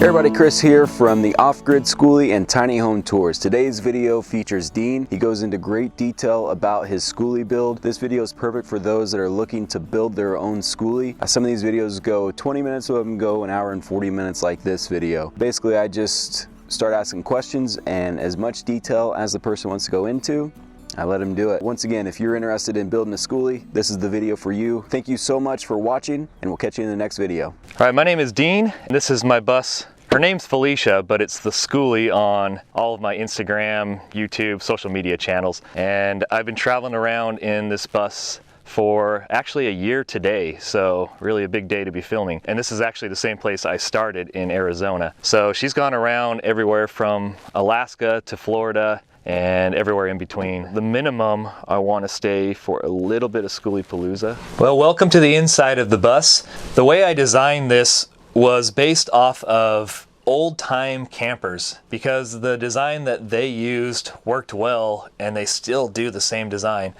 Hey everybody, Chris here from the Off-Grid Skoolie and Tiny Home Tours. Today's video features Dean. He goes into great detail about his Skoolie build. This video is perfect for those that are looking to build their own Skoolie. Some of these videos go 20 minutes, some of them go an hour and 40 minutes like this video. Basically, I just start asking questions, and as much detail as the person wants to go into, I let him do it. Once again, if you're interested in building a Skoolie, this is the video for you. Thank you so much for watching, and we'll catch you in the next video. All right, my name is Dean, and this is my bus. Her name's Felicia, but it's the Skoolie on all of my Instagram, YouTube, social media channels. And I've been traveling around in this bus for actually a year today, so really a big day to be filming. And this is actually the same place I started in Arizona. So she's gone around everywhere from Alaska to Florida and everywhere in between. The minimum, I want to stay for a little bit of Skoolie Palooza. Well, welcome to the inside of the bus. The way I designed this was based off of old-time campers, because the design that they used worked well and they still do the same design.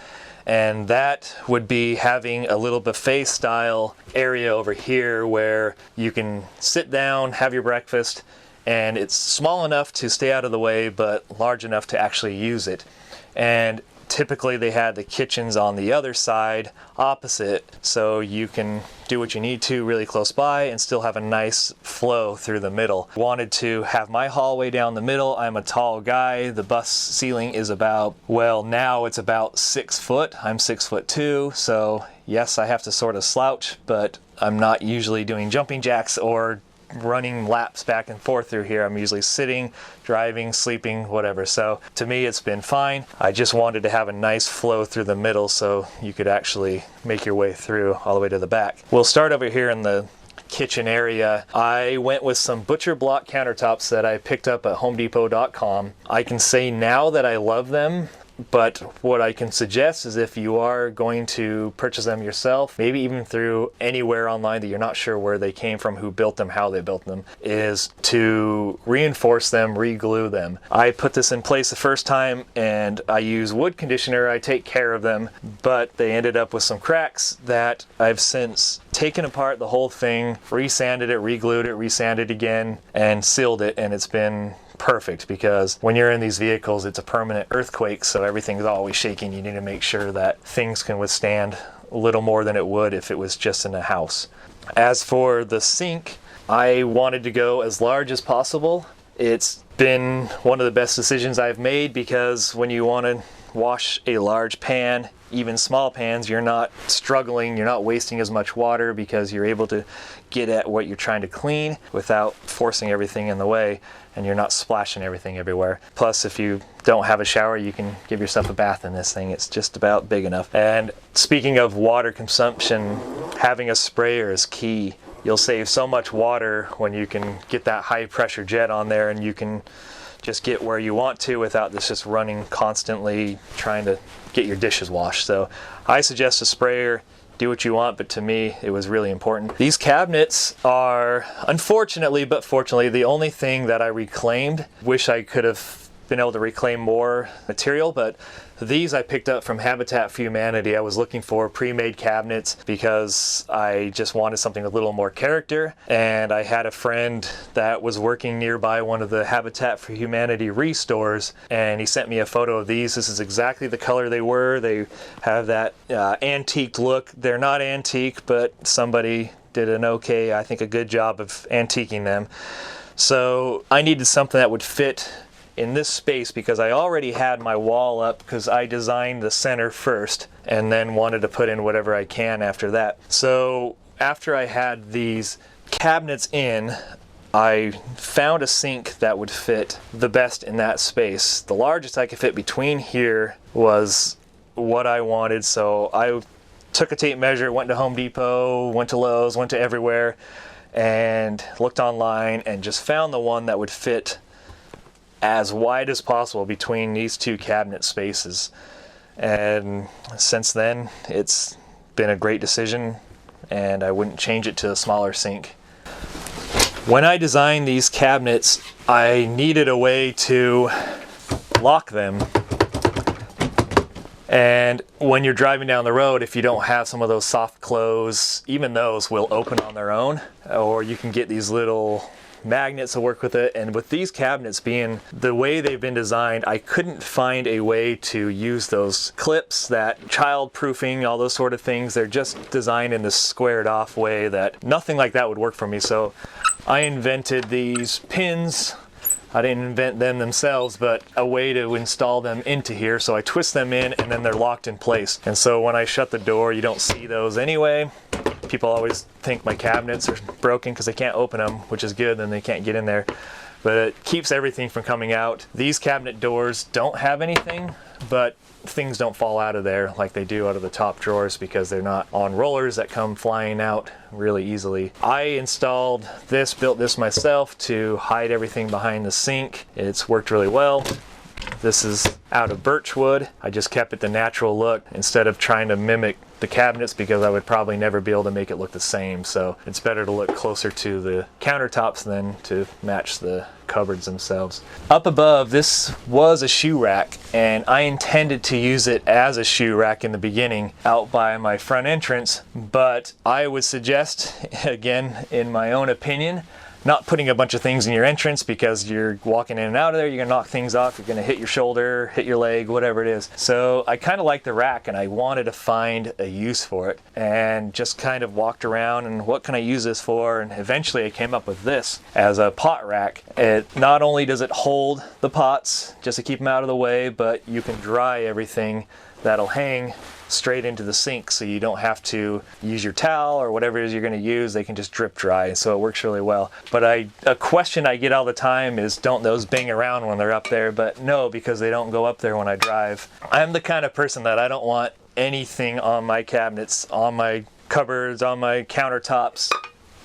And that would be having a little buffet style area over here where you can sit down, have your breakfast, and it's small enough to stay out of the way but large enough to actually use it. And typically they had the kitchens on the other side opposite, so you can do what you need to really close by and still have a nice flow through the middle. Wanted to have my hallway down the middle. I'm a tall guy. The bus ceiling is about, well, now it's about 6 foot. I'm 6'2", so yes, I have to sort of slouch, but I'm not usually doing jumping jacks or running laps back and forth through here. I'm usually sitting, driving, sleeping, whatever. So to me, it's been fine. I just wanted to have a nice flow through the middle so you could actually make your way through all the way to the back. We'll start over here in the kitchen area. I went with some butcher block countertops that I picked up at homedepot.com. I can say now that I love them, but what I can suggest is if you are going to purchase them yourself, maybe even through anywhere online that you're not sure where they came from, who built them, how they built them, is to reinforce them, re-glue them. I put this in place the first time and I use wood conditioner. I take care of them, but they ended up with some cracks that I've since taken apart the whole thing, resanded it, re-glued it, resanded again, and sealed it, and it's been perfect, because when you're in these vehicles, it's a permanent earthquake, so everything's always shaking. You need to make sure that things can withstand a little more than it would if it was just in a house. As for the sink, I wanted to go as large as possible. It's been one of the best decisions I've made, because when you want to wash a large pan, even small pans, you're not struggling, you're not wasting as much water, because you're able to get at what you're trying to clean without forcing everything in the way, and you're not splashing everything everywhere. Plus, if you don't have a shower, you can give yourself a bath in this thing. It's just about big enough. And speaking of water consumption, having a sprayer is key. You'll save so much water when you can get that high pressure jet on there, and you can just get where you want to without this just running constantly trying to get your dishes washed. So I suggest a sprayer. Do what you want, but to me it was really important. These cabinets are, unfortunately but fortunately, the only thing that I reclaimed. Wish I could have been able to reclaim more material, but these I picked up from Habitat for Humanity. I was looking for pre-made cabinets because I just wanted something with a little more character, and I had a friend that was working nearby one of the Habitat for Humanity restores, and he sent me a photo of these. This is exactly the color they were. They have that antique look. They're not antique, but somebody did an okay, I think a good job of antiquing them. So I needed something that would fit in this space, because I already had my wall up, because I designed the center first and then wanted to put in whatever I can after that. So after I had these cabinets in, I found a sink that would fit the best in that space. The largest I could fit between here was what I wanted, so I took a tape measure, went to Home Depot, went to Lowe's, went to everywhere, and looked online and just found the one that would fit as wide as possible between these two cabinet spaces. And since then, it's been a great decision, and I wouldn't change it to a smaller sink. When I designed these cabinets, I needed a way to lock them, And when you're driving down the road, if you don't have some of those soft close, even those will open on their own, or you can get these little magnets to work with it. And with these cabinets being the way they've been designed, I couldn't find a way to use those clips, that child proofing, all those sort of things. They're just designed in this squared off way that nothing like that would work for me. So I invented these pins. I didn't invent them themselves, but a way to install them into here. So I twist them in and then they're locked in place. And so when I shut the door, you don't see those anyway. People always think my cabinets are broken because they can't open them, which is good, then they can't get in there. But it keeps everything from coming out. These cabinet doors don't have anything, but things don't fall out of there like they do out of the top drawers because they're not on rollers that come flying out really easily. I installed this, built this myself to hide everything behind the sink. It's worked really well. This is out of birch wood. I just kept it the natural look instead of trying to mimic the cabinets because I would probably never be able to make it look the same. So it's better to look closer to the countertops than to match the cupboards themselves. Up above, this was a shoe rack, and I intended to use it as a shoe rack in the beginning out by my front entrance, but I would suggest, again, in my own opinion, not putting a bunch of things in your entrance because you're walking in and out of there, you're gonna knock things off, you're gonna hit your shoulder, hit your leg, whatever it is. So I kind of like the rack and I wanted to find a use for it and just kind of walked around and what can I use this for? And eventually I came up with this as a pot rack. It not only does it hold the pots just to keep them out of the way, but you can dry everything that'll hang straight into the sink, so you don't have to use your towel or whatever it is you're going to use. They can just drip dry, so it works really well. But a question I get all the time is, don't those bang around when they're up there? But no, because they don't go up there when I drive. I'm the kind of person that I don't want anything on my cabinets, on my cupboards, on my countertops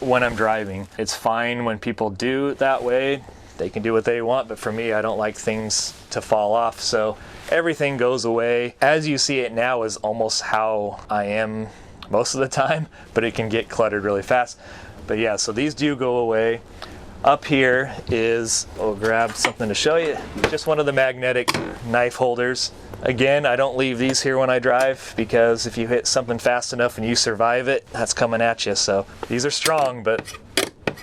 when I'm driving. It's fine when people do it that way. They can do what they want, but for me, I don't like things to fall off, so everything goes away. As you see it now is almost how I am most of the time, but it can get cluttered really fast. But yeah, so these do go away. Up here is, I'll grab something to show you, just one of the magnetic knife holders. Again, I don't leave these here when I drive because if you hit something fast enough and you survive it, that's coming at you. So these are strong, but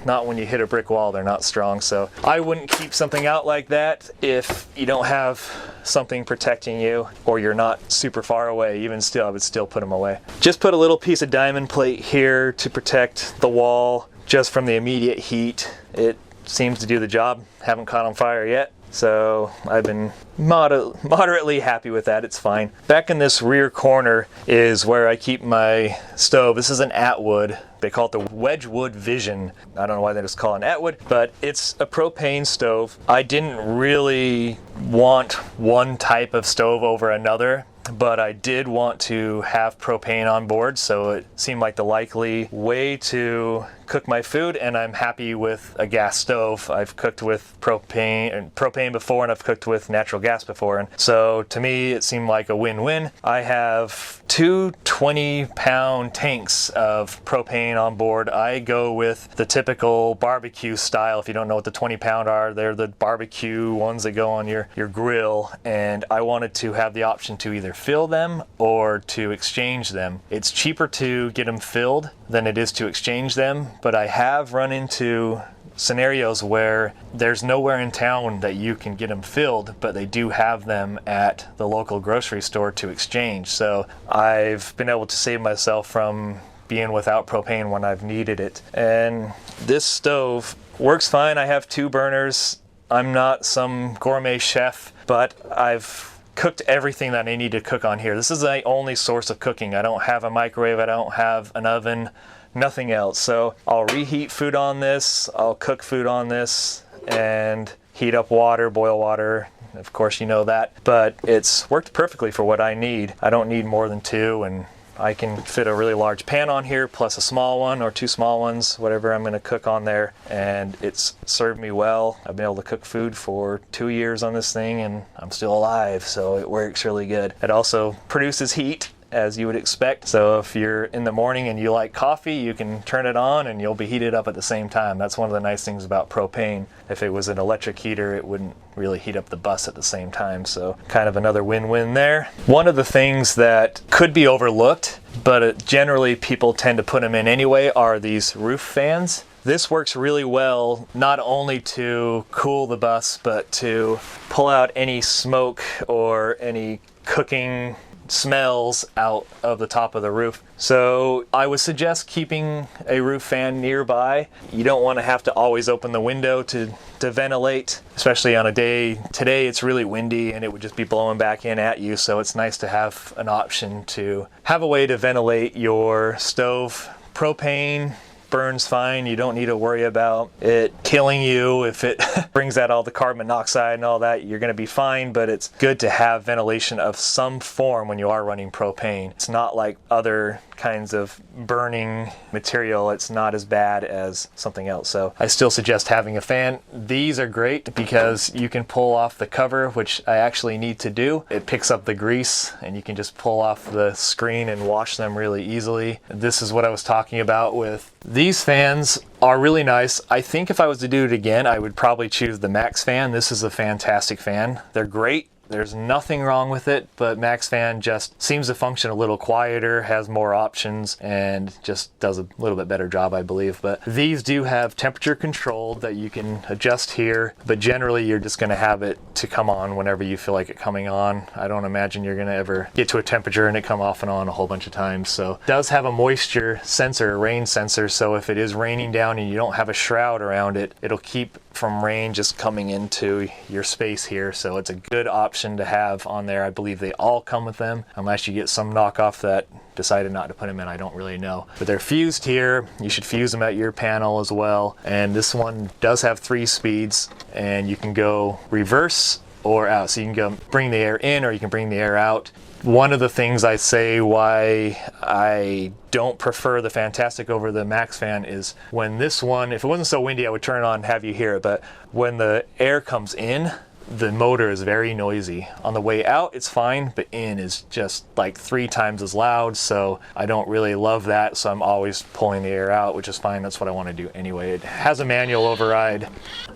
not when you hit a brick wall, they're not strong. So I wouldn't keep something out like that if you don't have something protecting you or you're not super far away. Even still, I would still put them away. Just put a little piece of diamond plate here to protect the wall just from the immediate heat. It seems to do the job. Haven't caught on fire yet. So I've been moderately happy with that. It's fine. Back in this rear corner is where I keep my stove. This is an Atwood. They call it the Wedgwood Vision. I don't know why they just call it an Atwood, but it's a propane stove. I didn't really want one type of stove over another, but I did want to have propane on board, so it seemed like the likely way to cook my food, and I'm happy with a gas stove. I've cooked with propane before, and I've cooked with natural gas before, and so to me it seemed like a win-win. I have two 20-pound tanks of propane on board. I go with the typical barbecue style. If you don't know what the 20-pound are, they're the barbecue ones that go on your grill, and I wanted to have the option to either fill them or to exchange them. It's cheaper to get them filled than it is to exchange them, but I have run into scenarios where there's nowhere in town that you can get them filled, but they do have them at the local grocery store to exchange. So I've been able to save myself from being without propane when I've needed it. And this stove works fine. I have 2 burners. I'm not some gourmet chef, but I've cooked everything that I need to cook on here. This is the only source of cooking. I don't have a microwave, I don't have an oven, nothing else. So I'll reheat food on this, I'll cook food on this, and heat up water, boil water. Of course you know that, but it's worked perfectly for what I need. I don't need more than 2, and I can fit a really large pan on here, plus a small one or 2 small ones, whatever I'm gonna cook on there, and it's served me well. I've been able to cook food for 2 years on this thing, and I'm still alive, so it works really good. It also produces heat, as you would expect. So if you're in the morning and you like coffee, you can turn it on and you'll be heated up at the same time. That's one of the nice things about propane. If it was an electric heater, it wouldn't really heat up the bus at the same time. So kind of another win-win there. One of the things that could be overlooked, but generally people tend to put them in anyway, are these roof fans. This works really well, not only to cool the bus, but to pull out any smoke or any cooking smells out of the top of the roof. So I would suggest keeping a roof fan nearby. You don't want to have to always open the window to ventilate, especially on a day. Today it's really windy and it would just be blowing back in at you, so it's nice to have an option to have a way to ventilate your stove. Propane burns fine. You don't need to worry about it killing you. If it brings out all the carbon monoxide and all that, you're going to be fine, but it's good to have ventilation of some form when you are running propane. It's not like other kinds of burning material. It's not as bad as something else. So I still suggest having a fan. These are great because you can pull off the cover, which I actually need to do. It picks up the grease and you can just pull off the screen and wash them really easily. This is what I was talking about with these fans. Are really nice. I think if I was to do it again, I would probably choose the Max fan. This is a fantastic fan. They're great. There's nothing wrong with it, but Max Fan just seems to function a little quieter, has more options, and just does a little bit better job, I believe. But these do have temperature control that you can adjust here, but generally you're just going to have it to come on whenever you feel like it coming on. I don't imagine you're going to ever get to a temperature and it come off and on a whole bunch of times. So it does have a moisture sensor, a rain sensor, so if it is raining down and you don't have a shroud around it, it'll keep from rain just coming into your space here. So it's a good option to have on there. I believe they all come with them, unless you get some knockoff that decided not to put them in. I don't really know, but they're fused here. You should fuse them at your panel as well. And this one does have 3 speeds, and you can go reverse or out. So you can go bring the air in or you can bring the air out. One of the things I say why I don't prefer the Fantastic over the Max Fan is when this one, if it wasn't so windy, I would turn it on and have you hear it, but when the air comes in, the motor is very noisy. On the way out, it's fine, but in is just like 3 times as loud, so I don't really love that, so I'm always pulling the air out, which is fine. That's what I want to do anyway. It has a manual override,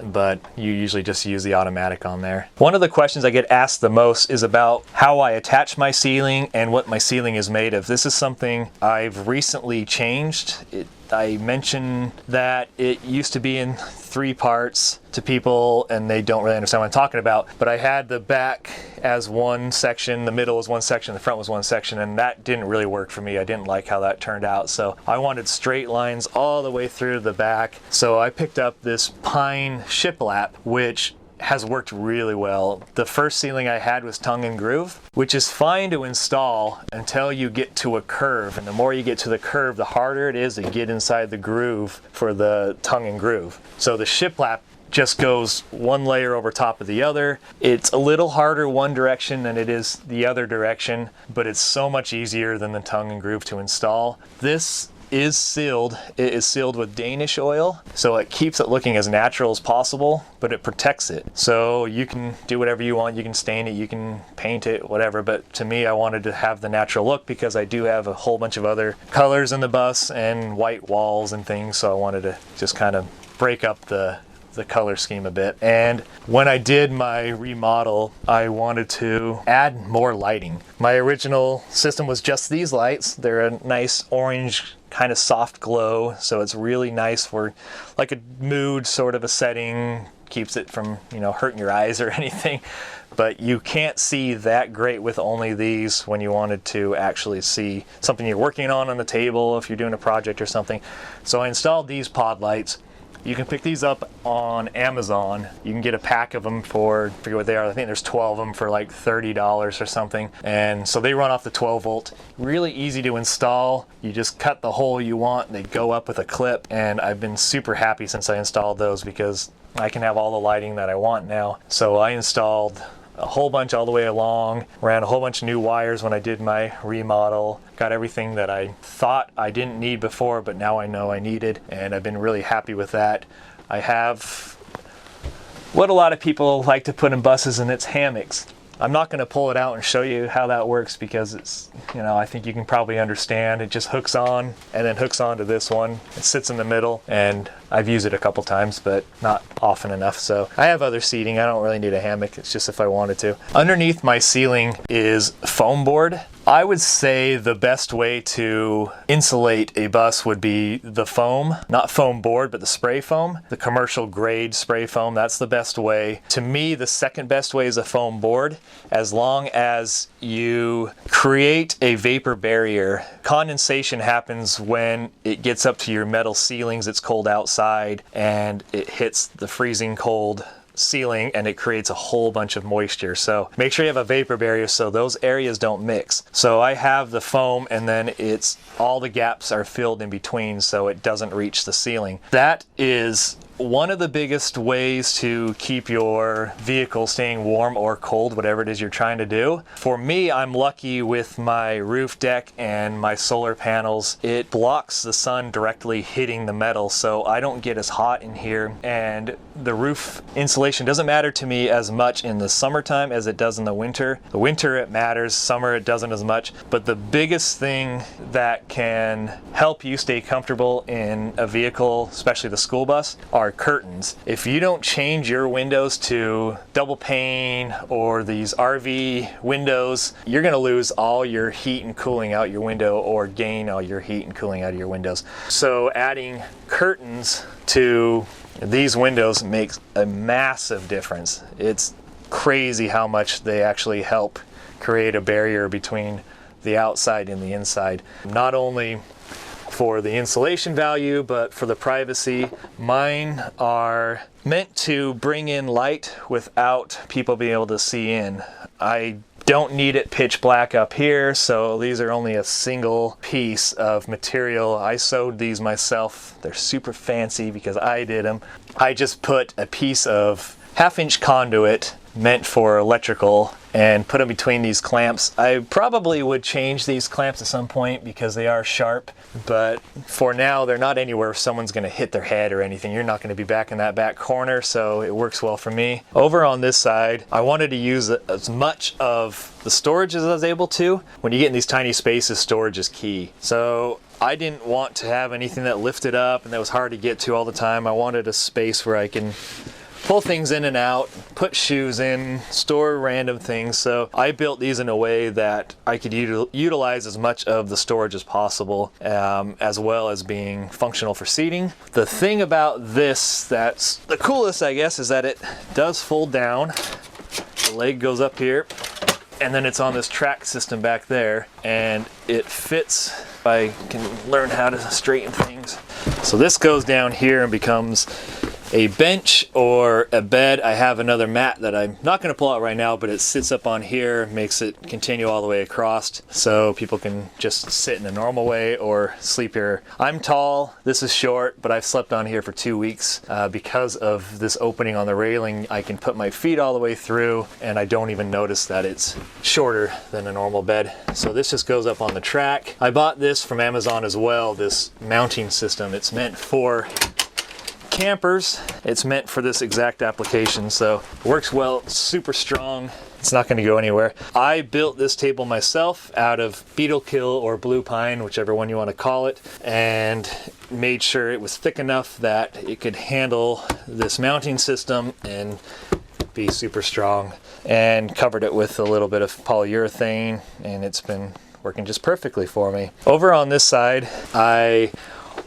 but you usually just use the automatic on there. One of the questions I get asked the most is about how I attach my ceiling and what my ceiling is made of. This is something I've recently changed. I mentioned that it used to be in 3 parts to people and they don't really understand what I'm talking about, but I had the back as one section, the middle was one section, the front was one section, and that didn't really work for me. I didn't like how that turned out, so I wanted straight lines all the way through the back. So I picked up this pine shiplap, which has worked really well. The first ceiling I had was tongue and groove, which is fine to install until you get to a curve, and the more you get to the curve, the harder it is to get inside the groove for the tongue and groove. So the shiplap just goes one layer over top of the other. It's a little harder one direction than it is the other direction, but it's so much easier than the tongue and groove to install. This is sealed. It is sealed with Danish oil, so it keeps it looking as natural as possible, but it protects it. So you can do whatever you want. You can stain it, you can paint it, whatever, but to me, I wanted to have the natural look because I do have a whole bunch of other colors in the bus and white walls and things, so I wanted to just kind of break up the color scheme a bit. And when I did my remodel, I wanted to add more lighting. My original system was just these lights. They're a nice orange kind of soft glow, so it's really nice for like a mood sort of a setting, keeps it from, you know, hurting your eyes or anything. But you can't see that great with only these when you wanted to actually see something you're working on the table if you're doing a project or something. So I installed these pod lights. You can pick these up on Amazon. You can get a pack of them for, I forget what they are, I think there's 12 of them for like $30 or something. And so they run off the 12 volt. Really easy to install. You just cut the hole you want, they go up with a clip, and I've been super happy since I installed those because I can have all the lighting that I want now. So I installed a whole bunch all the way along, ran a whole bunch of new wires when I did my remodel, got everything that I thought I didn't need before, but now I know I needed, and I've been really happy with that. I have what a lot of people like to put in buses, and it's hammocks. I'm not going to pull it out and show you how that works because it's, you know, I think you can probably understand. It just hooks on and then hooks onto this one. It sits in the middle, and I've used it a couple times, but not often enough. So I have other seating. I don't really need a hammock. It's just if I wanted to. Underneath my ceiling is foam board. I would say the best way to insulate a bus would be the foam, not foam board, but the spray foam, the commercial grade spray foam. That's the best way. To me, the second best way is a foam board, as long as you create a vapor barrier. Condensation happens when it gets up to your metal ceilings. It's cold outside and it hits the freezing cold ceiling and it creates a whole bunch of moisture. So make sure you have a vapor barrier so those areas don't mix. So I have the foam, and then it's all the gaps are filled in between so it doesn't reach the ceiling. That is one of the biggest ways to keep your vehicle staying warm or cold, whatever it is you're trying to do. For me, I'm lucky with my roof deck and my solar panels. It blocks the sun directly hitting the metal, so I don't get as hot in here, and the roof insulation doesn't matter to me as much in the summertime as it does in the winter. The winter it matters, summer it doesn't as much, but the biggest thing that can help you stay comfortable in a vehicle, especially the school bus, are curtains. If you don't change your windows to double pane or these RV windows, you're going to lose all your heat and cooling out your window, or gain all your heat and cooling out of your windows. So adding curtains to these windows makes a massive difference. It's crazy how much they actually help create a barrier between the outside and the inside. Not only for the insulation value, but for the privacy. Mine are meant to bring in light without people being able to see in. I don't need it pitch black up here, so these are only a single piece of material. I sewed these myself. They're super fancy because I did them. I just put a piece of 1/2-inch conduit meant for electrical and put them between these clamps. I probably would change these clamps at some point because they are sharp, but for now they're not anywhere someone's going to hit their head or anything. You're not going to be back in that back corner, so it works well for me. Over on this side, I wanted to use as much of the storage as I was able to. When you get in these tiny spaces, storage is key. So I didn't want to have anything that lifted up and that was hard to get to all the time. I wanted a space where I can pull things in and out, put shoes in, store random things. So I built these in a way that I could utilize as much of the storage as possible, as well as being functional for seating. The thing about this that's the coolest, I guess, is that it does fold down. The leg goes up here, and then it's on this track system back there, and it fits. I can learn how to straighten things. So this goes down here and becomes a bench or a bed. I have another mat that I'm not going to pull out right now, but it sits up on here, makes it continue all the way across so people can just sit in a normal way or sleep here. I'm tall, this is short, but I've slept on here for 2 weeks. Because of this opening on the railing, I can put my feet all the way through and I don't even notice that it's shorter than a normal bed. So this just goes up on the track. I bought this from Amazon as well, this mounting system. It's meant for campers. It's meant for this exact application, so it works well. It's super strong. It's not going to go anywhere. I built this table myself out of beetle kill or blue pine, whichever one you want to call it, and made sure it was thick enough that it could handle this mounting system and be super strong, and covered it with a little bit of polyurethane, and it's been working just perfectly for me. Over on this side, I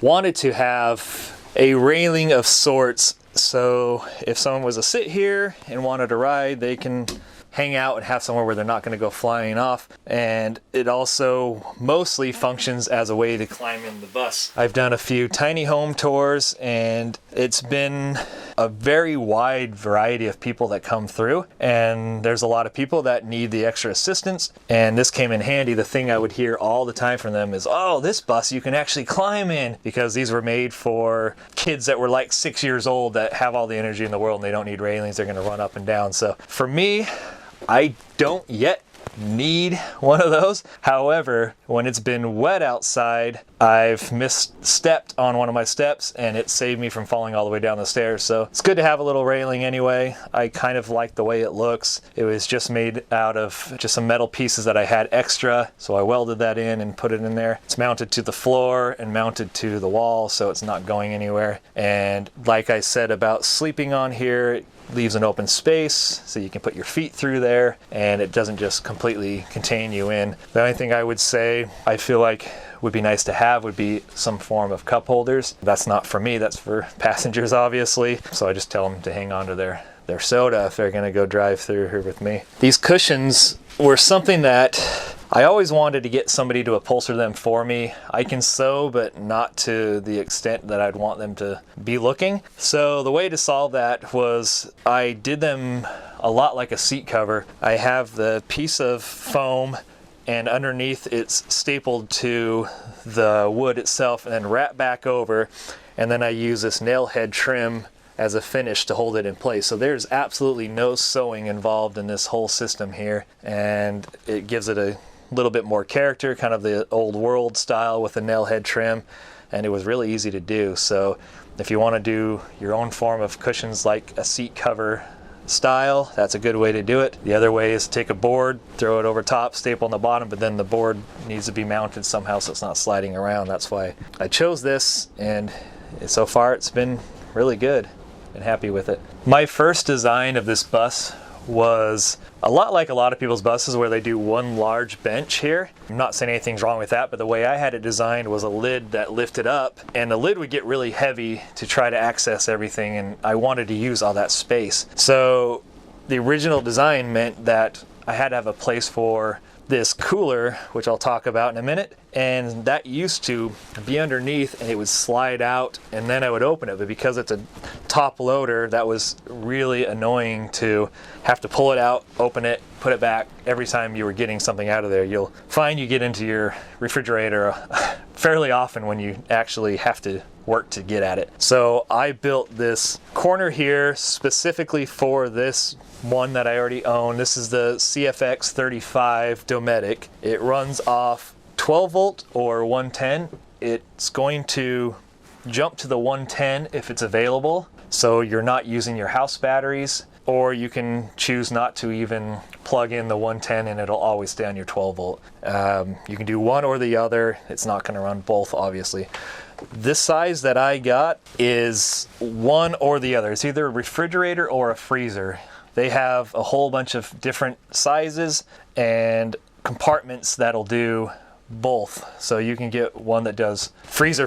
wanted to have a railing of sorts, so if someone was to sit here and wanted to ride, they can hang out and have somewhere where they're not going to go flying off. And it also mostly functions as a way to climb in the bus. I've done a few tiny home tours, and it's been a very wide variety of people that come through, and there's a lot of people that need the extra assistance, and this came in handy. The thing I would hear all the time from them is, oh, this bus you can actually climb in, because these were made for kids that were like 6 years old that have all the energy in the world and they don't need railings. They're going to run up and down. So for me, I don't yet need one of those. However, when it's been wet outside, I've misstepped on one of my steps and it saved me from falling all the way down the stairs. So it's good to have a little railing anyway. I kind of like the way it looks. It was just made out of just some metal pieces that I had extra, so I welded that in and put it in there. It's mounted to the floor and mounted to the wall, so it's not going anywhere. And like I said about sleeping on here, it leaves an open space so you can put your feet through there and it doesn't just completely contain you in. The only thing I would say I feel like would be nice to have would be some form of cup holders. That's not for me, that's for passengers obviously. So I just tell them to hang on to their soda if they're gonna go drive through here with me. These cushions were something that I always wanted to get somebody to upholster them for me. I can sew, but not to the extent that I'd want them to be looking. So the way to solve that was I did them a lot like a seat cover. I have the piece of foam and underneath it's stapled to the wood itself and then wrapped back over. And then I use this nail head trim as a finish to hold it in place. So there's absolutely no sewing involved in this whole system here. And it gives it a little bit more character, kind of the old world style with the nail head trim, and it was really easy to do. So if you want to do your own form of cushions like a seat cover style, that's a good way to do it. The other way is take a board, throw it over top, staple on the bottom, but then the board needs to be mounted somehow so it's not sliding around. That's why I chose this, and so far it's been really good. Been happy with it. My first design of this bus was a lot like a lot of people's buses where they do one large bench here. I'm not saying anything's wrong with that, but the way I had it designed was a lid that lifted up, and the lid would get really heavy to try to access everything, and I wanted to use all that space. So the original design meant that I had to have a place for this cooler, which I'll talk about in a minute, and that used to be underneath and it would slide out and then I would open it, but because it's a top loader, that was really annoying to have to pull it out, open it, put it back every time you were getting something out of there. You'll find you get into your refrigerator fairly often when you actually have to work to get at it. So I built this corner here specifically for this one that I already own. This is the CFX 35 Dometic. It runs off 12 volt or 110. It's going to jump to the 110 if it's available, so you're not using your house batteries, or you can choose not to even plug in the 110 and it'll always stay on your 12 volt. You can do one or the other. It's not going to run both, obviously. This size that I got is one or the other. It's either a refrigerator or a freezer. They have a whole bunch of different sizes and compartments that'll do both. So you can get one that does freezer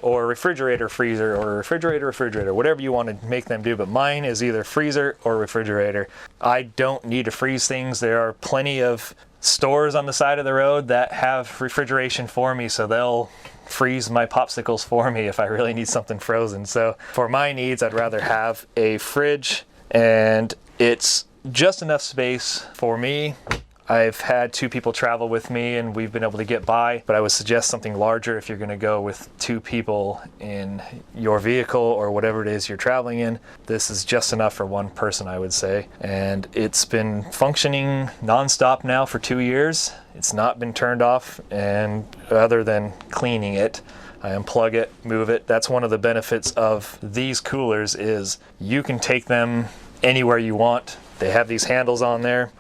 or refrigerator or refrigerator, whatever you want to make them do, but mine is either freezer or refrigerator. I don't need to freeze things. There are plenty of stores on the side of the road that have refrigeration for me, so they'll freeze my popsicles for me if I really need something frozen. So for my needs, I'd rather have a fridge, and it's just enough space for me. I've had two people travel with me and we've been able to get by, but I would suggest something larger if you're going to go with two people in your vehicle or whatever it is you're traveling in. This is just enough for one person, I would say. And it's been functioning nonstop now for 2 years. It's not been turned off, and other than cleaning it, I unplug it, move it. That's one of the benefits of these coolers is you can take them anywhere you want. They have these handles on there.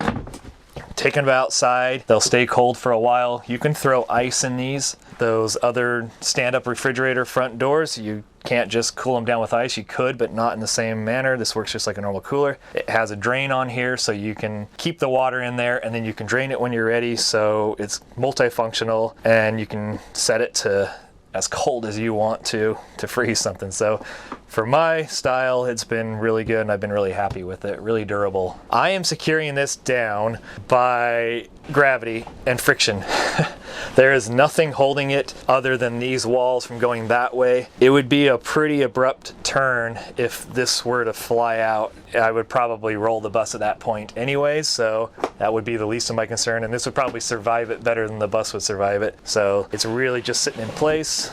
Taking them outside, they'll stay cold for a while. You can throw ice in these. Those other stand-up refrigerator front doors, you can't just cool them down with ice. You could, but not in the same manner. This works just like a normal cooler. It has a drain on here, so you can keep the water in there and then you can drain it when you're ready. So it's multifunctional, and you can set it to as cold as you want to freeze something. So for my style, it's been really good and I've been really happy with it, really durable. I am securing this down by gravity and friction. There is nothing holding it other than these walls from going that way. It would be a pretty abrupt turn if this were to fly out. I would probably roll the bus at that point anyway, so that would be the least of my concern, and this would probably survive it better than the bus would survive it. So it's really just sitting in place.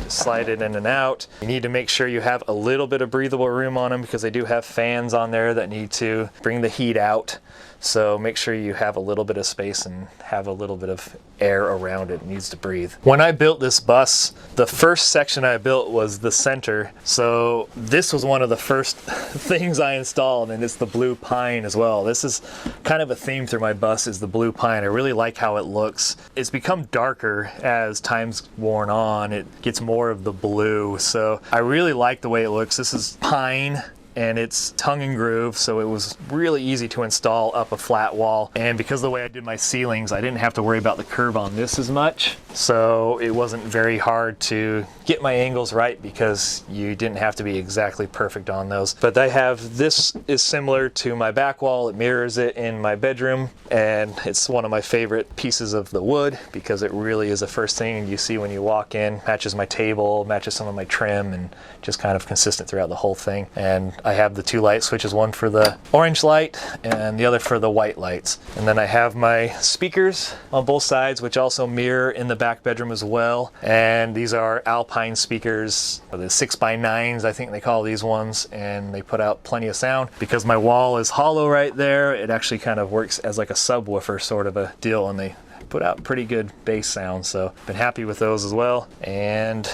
slide it in and out. You need to make sure you have a little bit of breathable room on them because they do have fans on there that need to bring the heat out. So make sure you have a little bit of space and have a little bit of air around it. It needs to breathe. When I built this bus, the first section I built was the center. So this was one of the first things I installed, and it's the blue pine as well. This is kind of a theme through my bus, is the blue pine. I really like how it looks. It's become darker as time's worn on. It gets more of the blue. So I really like the way it looks. This is pine, and it's tongue and groove, so it was really easy to install up a flat wall. And because of the way I did my ceilings, I didn't have to worry about the curve on this as much. So it wasn't very hard to get my angles right because you didn't have to be exactly perfect on those. But I have, this is similar to my back wall. It mirrors it in my bedroom, and it's one of my favorite pieces of the wood because it really is the first thing you see when you walk in. Matches my table, matches some of my trim, and just kind of consistent throughout the whole thing. And I have the two light switches, one for the orange light and the other for the white lights. And then I have my speakers on both sides, which also mirror in the back bedroom as well. And these are Alpine speakers, the 6x9s, I think they call these ones, and they put out plenty of sound. Because my wall is hollow right there, it actually kind of works as like a subwoofer sort of a deal, and they put out pretty good bass sound. So been happy with those as well. And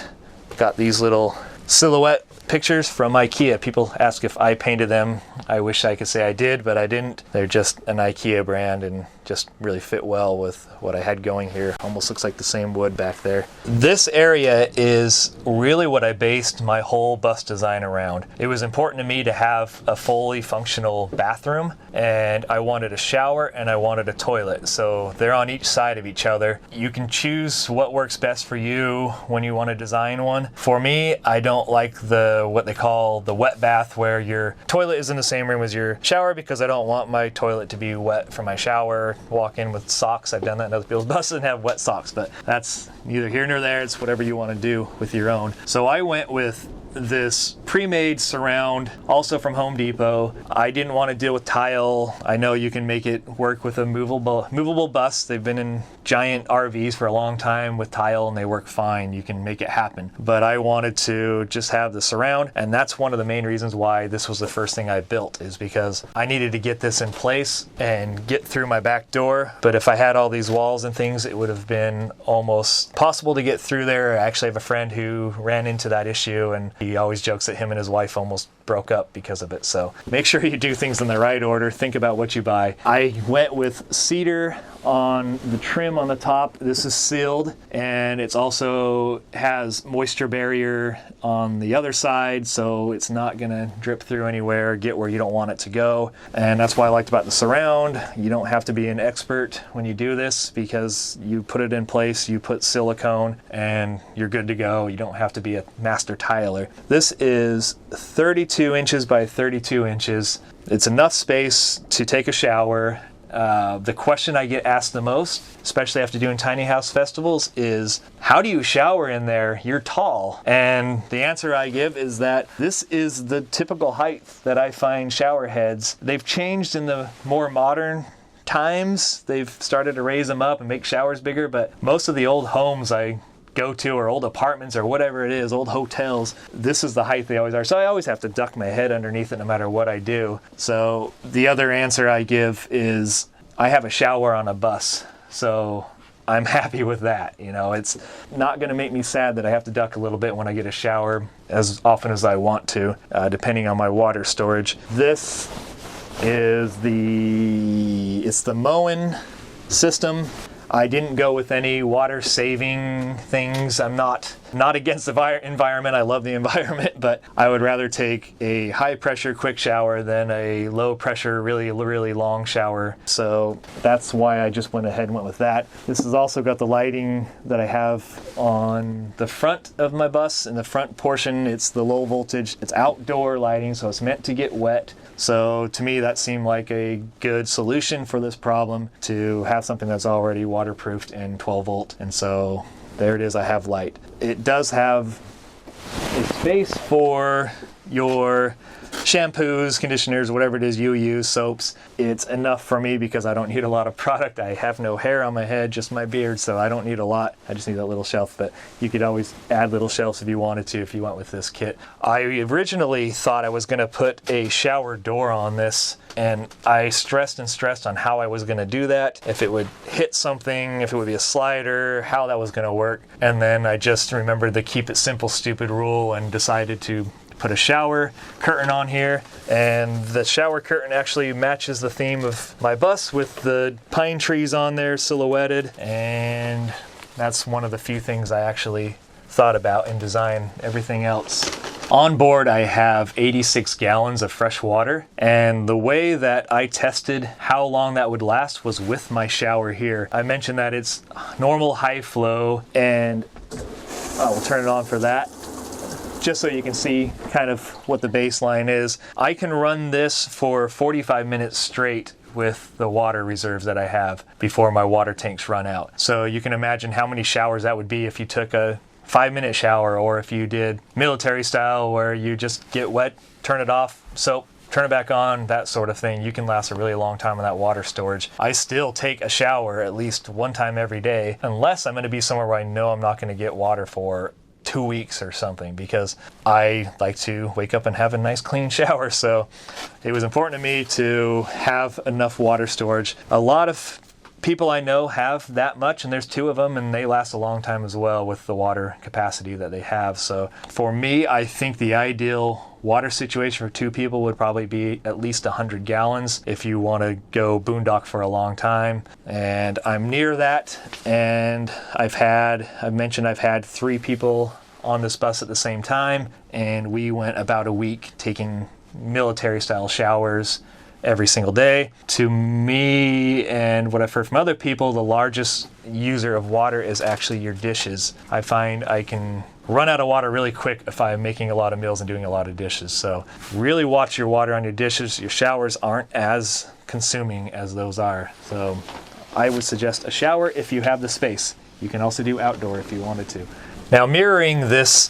got these little silhouette pictures from IKEA. People ask if I painted them. I wish I could say I did, but I didn't. They're just an IKEA brand and just really fit well with what I had going here. Almost looks like the same wood back there. This area is really what I based my whole bus design around. It was important to me to have a fully functional bathroom, and I wanted a shower and I wanted a toilet. So they're on each side of each other. You can choose what works best for you when you want to design one. For me, I don't like what they call the wet bath, where your toilet is in the same room as your shower, because I don't want my toilet to be wet from my shower. Walk in with socks. I've done that in other people's buses and have wet socks, but that's neither here nor there. It's whatever you want to do with your own. So I went with this pre-made surround, also from Home Depot. I didn't want to deal with tile. I know you can make it work with a movable bus. They've been in giant RVs for a long time with tile and they work fine. You can make it happen. But I wanted to just have the surround, and that's one of the main reasons why this was the first thing I built, is because I needed to get this in place and get through my back door. But if I had all these walls and things, it would have been almost possible to get through there. I actually have a friend who ran into that issue, and he always jokes that him and his wife almost broke up because of it. So make sure you do things in the right order. Think about what you buy. I went with cedar on the trim on the top. This is sealed, and it's also has moisture barrier on the other side, so it's not gonna drip through anywhere, get where you don't want it to go. And that's what I liked about the surround. You don't have to be an expert when you do this, because you put it in place, you put silicone, and you're good to go. You don't have to be a master tiler. This is 32 inches by 32 inches. It's enough space to take a shower. The question I get asked the most, especially after doing tiny house festivals, is how do you shower in there? You're tall. And the answer I give is that this is the typical height that I find shower heads. They've changed in the more modern times. They've started to raise them up and make showers bigger, but most of the old homes I go to, or old apartments or whatever it is, old hotels, this is the height they always are. So I always have to duck my head underneath it no matter what I do. So the other answer I give is I have a shower on a bus. So I'm happy with that. You know, it's not going to make me sad that I have to duck a little bit when I get a shower as often as I want to, depending on my water storage. This is it's the Moen system. I didn't go with any water saving things. I'm not against the environment. I love the environment, but I would rather take a high pressure quick shower than a low pressure really long shower. So that's why I just went ahead and went with that. This has also got the lighting that I have on the front of my bus. In the front portion, it's the low voltage. It's outdoor lighting, so it's meant to get wet. So to me, that seemed like a good solution for this problem, to have something that's already waterproofed and 12 volt. And so there it is, I have light. It does have a space for your shampoos, conditioners, whatever it is you use, soaps. It's enough for me because I don't need a lot of product. I have no hair on my head, just my beard, so I don't need a lot. I just need that little shelf, but you could always add little shelves if you wanted to, if you went with this kit. I originally thought I was gonna put a shower door on this, and I stressed and stressed on how I was gonna do that, if it would hit something, if it would be a slider, how that was gonna work. And then I just remembered the keep it simple, stupid rule and decided to put a shower curtain on here, and the shower curtain actually matches the theme of my bus with the pine trees on there silhouetted, and that's one of the few things I actually thought about in design. Everything else. On board I have 86 gallons of fresh water, and the way that I tested how long that would last was with my shower here. I mentioned that it's normal high flow, and I will turn it on for that, just so you can see kind of what the baseline is. I can run this for 45 minutes straight with the water reserves that I have before my water tanks run out. So you can imagine how many showers that would be if you took a 5-minute shower, or if you did military style where you just get wet, turn it off, soap, turn it back on, that sort of thing. You can last a really long time on that water storage. I still take a shower at least one time every day, unless I'm gonna be somewhere where I know I'm not gonna get water for 2 weeks or something, because I like to wake up and have a nice clean shower. So it was important to me to have enough water storage. A lot of people I know have that much, and there's 2 of them, and they last a long time as well with the water capacity that they have. So for me, I think the ideal water situation for 2 people would probably be at least 100 gallons if you want to go boondock for a long time. And I'm near that, and I've mentioned I've had 3 people on this bus at the same time, and we went about a week taking military style showers every single day. To me, and what I've heard from other people, the largest user of water is actually your dishes. I find I can run out of water really quick if I'm making a lot of meals and doing a lot of dishes. So really watch your water on your dishes. Your showers aren't as consuming as those are. So I would suggest a shower if you have the space. You can also do outdoor if you wanted to. Now, mirroring this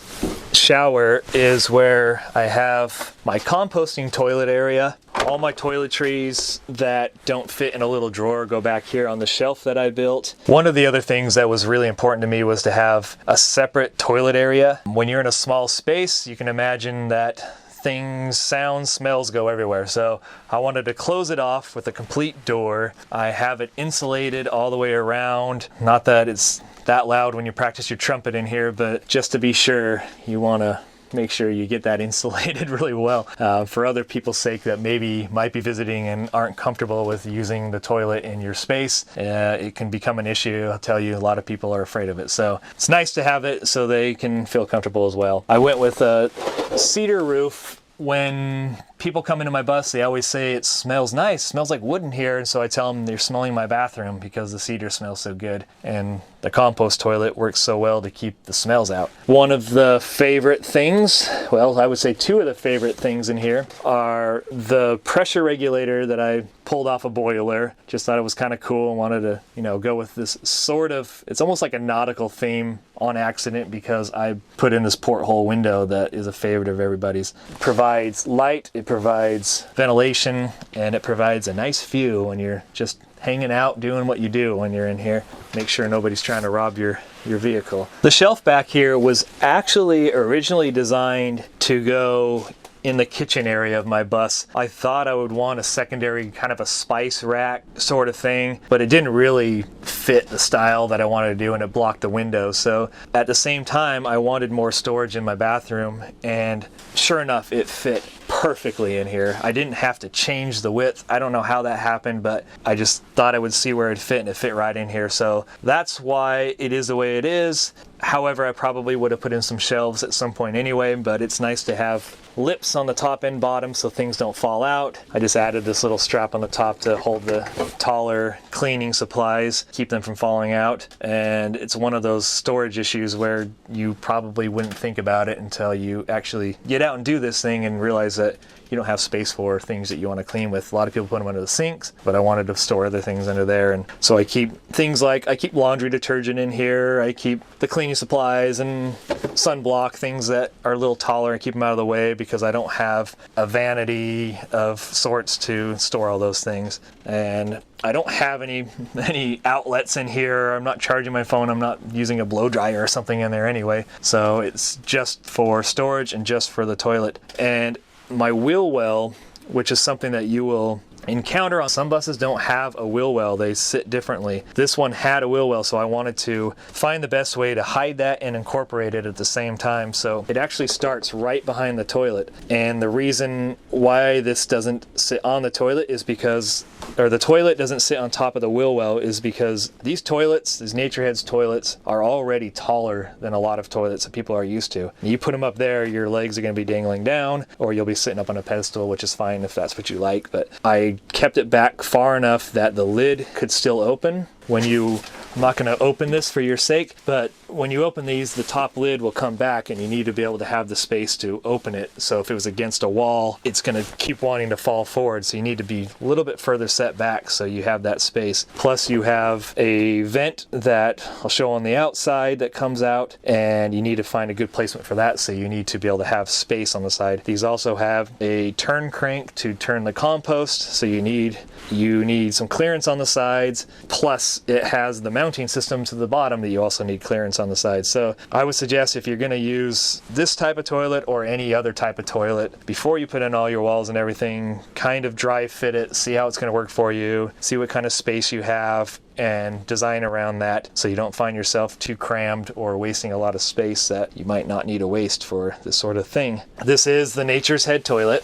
shower is where I have my composting toilet area. All my toiletries that don't fit in a little drawer go back here on the shelf that I built. One of the other things that was really important to me was to have a separate toilet area. When you're in a small space, you can imagine that things, sounds, smells go everywhere. So I wanted to close it off with a complete door. I have it insulated all the way around. Not that it's that loud when you practice your trumpet in here, but just to be sure, you want to make sure you get that insulated really well for other people's sake that maybe might be visiting and aren't comfortable with using the toilet in your space. It can become an issue. I'll tell you, a lot of people are afraid of it. So it's nice to have it so they can feel comfortable as well. I went with a cedar roof. When people come into my bus, they always say it smells nice, smells like wood in here, and so I tell them they're smelling my bathroom because the cedar smells so good, and the compost toilet works so well to keep the smells out. One of the favorite things, well, I would say 2 of the favorite things in here are the pressure regulator that I pulled off a boiler. Just thought it was kind of cool and wanted to, go with this sort of, it's almost like a nautical theme on accident because I put in this porthole window that is a favorite of everybody's. It provides light, it provides ventilation, and it provides a nice view when you're just hanging out, doing what you do when you're in here. Make sure nobody's trying to rob your vehicle. The shelf back here was actually originally designed to go in the kitchen area of my bus. I thought I would want a secondary kind of a spice rack sort of thing, but it didn't really fit the style that I wanted to do, and it blocked the window. So at the same time, I wanted more storage in my bathroom, and sure enough, it fit perfectly in here. I didn't have to change the width. I don't know how that happened, but I just thought I would see where it fit, and it fit right in here. So that's why it is the way it is. However, I probably would have put in some shelves at some point anyway, but it's nice to have lips on the top and bottom so things don't fall out. I just added this little strap on the top to hold the taller cleaning supplies, keep them from falling out. And it's one of those storage issues where you probably wouldn't think about it until you actually get out and do this thing and realize that you don't have space for things that you want to clean with. A lot of people put them under the sinks, but I wanted to store other things under there. And so I keep things like, I keep laundry detergent in here, I keep the cleaning supplies and sunblock, things that are a little taller, and keep them out of the way because I don't have a vanity of sorts to store all those things. And I don't have any outlets in here. I'm not charging my phone. I'm not using a blow dryer or something in there anyway. So it's just for storage and just for the toilet. And my wheel well, which is something that you will encounter on some buses, don't have a wheel well. They sit differently. This one had a wheel well, so I wanted to find the best way to hide that and incorporate it at the same time. So it actually starts right behind the toilet. And the reason why this doesn't sit on the toilet is because, or the toilet doesn't sit on top of the wheel well, is because these toilets, these Natureheads toilets, are already taller than a lot of toilets that people are used to. And you put them up there, your legs are going to be dangling down, or you'll be sitting up on a pedestal, which is fine if that's what you like. But I kept it back far enough that the lid could still open. I'm not going to open this for your sake, but when you open these, the top lid will come back and you need to be able to have the space to open it. So if it was against a wall, it's going to keep wanting to fall forward. So you need to be a little bit further set back so you have that space. Plus you have a vent that I'll show on the outside that comes out, and you need to find a good placement for that. So you need to be able to have space on the side. These also have a turn crank to turn the compost. So you need some clearance on the sides. Plus it has the mounting system to the bottom that you also need clearance on the side. So I would suggest, if you're going to use this type of toilet or any other type of toilet, before you put in all your walls and everything, kind of dry fit it, see how it's going to work for you, see what kind of space you have, and design around that so you don't find yourself too crammed or wasting a lot of space that you might not need to waste for this sort of thing. This is the Nature's Head toilet.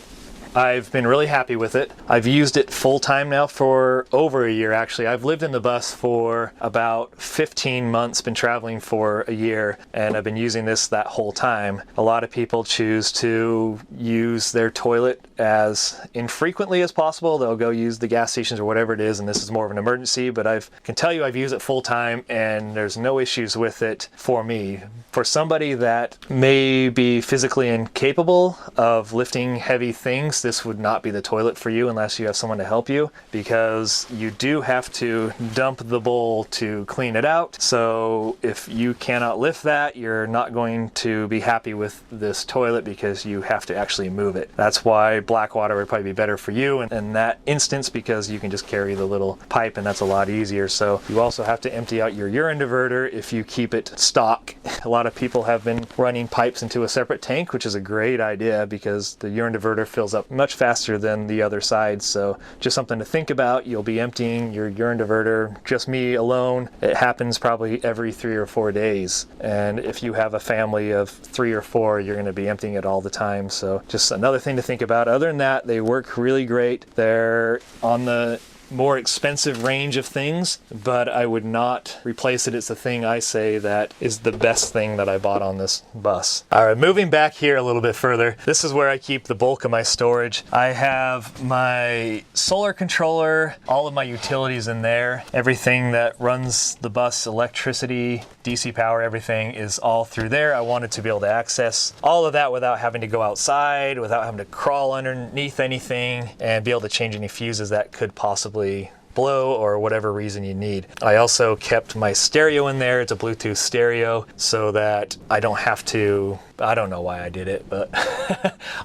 I've been really happy with it. I've used it full time now for over a year, actually. I've lived in the bus for about 15 months, been traveling for a year, and I've been using this that whole time. A lot of people choose to use their toilet as infrequently as possible. They'll go use the gas stations or whatever it is, and this is more of an emergency, but I can tell you I've used it full time and there's no issues with it for me. For somebody that may be physically incapable of lifting heavy things, this would not be the toilet for you unless you have someone to help you, because you do have to dump the bowl to clean it out. So if you cannot lift that, you're not going to be happy with this toilet because you have to actually move it. That's why black water would probably be better for you in that instance, because you can just carry the little pipe and that's a lot easier. So you also have to empty out your urine diverter if you keep it stock. A lot of people have been running pipes into a separate tank, which is a great idea because the urine diverter fills up much faster than the other side. So just something to think about. You'll be emptying your urine diverter, just me alone. It happens probably every 3 or 4 days. And if you have a family of 3 or 4, you're going to be emptying it all the time. So just another thing to think about. Other than that, they work really great. They're on the more expensive range of things, but I would not replace it. It's the thing I say that is the best thing that I bought on this bus. All right, moving back here a little bit further, this is where I keep the bulk of my storage. I have my solar controller, all of my utilities in there. Everything that runs the bus, electricity, DC power, everything is all through there. I wanted to be able to access all of that without having to go outside, without having to crawl underneath anything, and be able to change any fuses that could possibly blow or whatever reason you need. I also kept my stereo in there. It's a Bluetooth stereo so that I don't have to, I don't know why I did it, but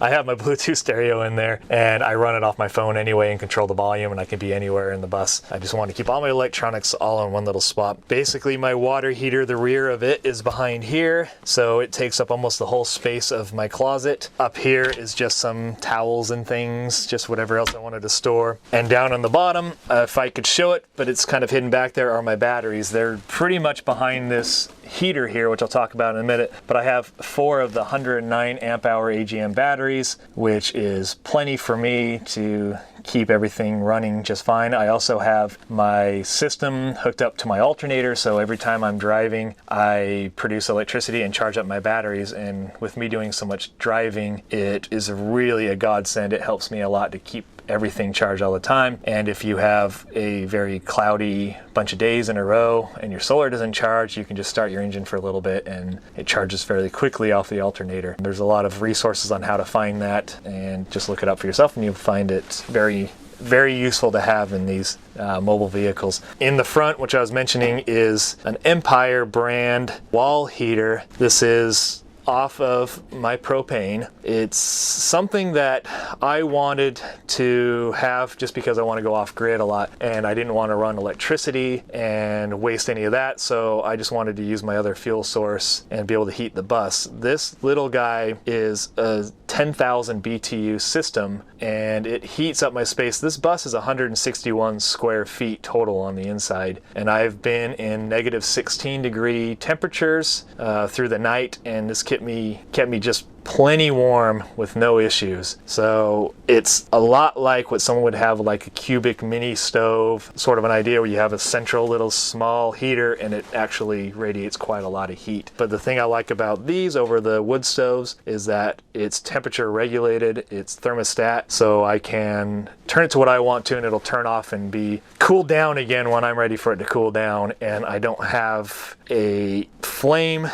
I have my Bluetooth stereo in there and I run it off my phone anyway and control the volume, and I can be anywhere in the bus. I just want to keep all my electronics all in one little spot. Basically my water heater, the rear of it is behind here, so it takes up almost the whole space of my closet. Up here is just some towels and things, just whatever else I wanted to store. And down on the bottom, if I could show it, but it's kind of hidden back there, are my batteries. They're pretty much behind this heater here, which I'll talk about in a minute, but I have 4 of the 109 amp hour AGM batteries, which is plenty for me to keep everything running just fine. I also have my system hooked up to my alternator, so every time I'm driving, I produce electricity and charge up my batteries, and with me doing so much driving, it is really a godsend. It helps me a lot to keep everything charged all the time. And if you have a very cloudy bunch of days in a row and your solar doesn't charge, you can just start your engine for a little bit and it charges fairly quickly off the alternator. There's a lot of resources on how to find that, and just look it up for yourself and you'll find it very useful to have in these mobile vehicles. In the front, which I was mentioning, is an Empire brand wall heater. This is off of my propane. It's something that I wanted to have just because I want to go off grid a lot, and I didn't want to run electricity and waste any of that, so I just wanted to use my other fuel source and be able to heat the bus. This little guy is a 10,000 BTU system, and it heats up my space. This bus is 161 square feet total on the inside, and I've been in negative 16 degree temperatures through the night, and this kept me just plenty warm with no issues. So it's a lot like what someone would have, like a cubic mini stove, sort of an idea where you have a central little small heater and it actually radiates quite a lot of heat. But the thing I like about these over the wood stoves is that it's temperature regulated, it's thermostat, so I can turn it to what I want to and it'll turn off and be cooled down again when I'm ready for it to cool down, and I don't have a flame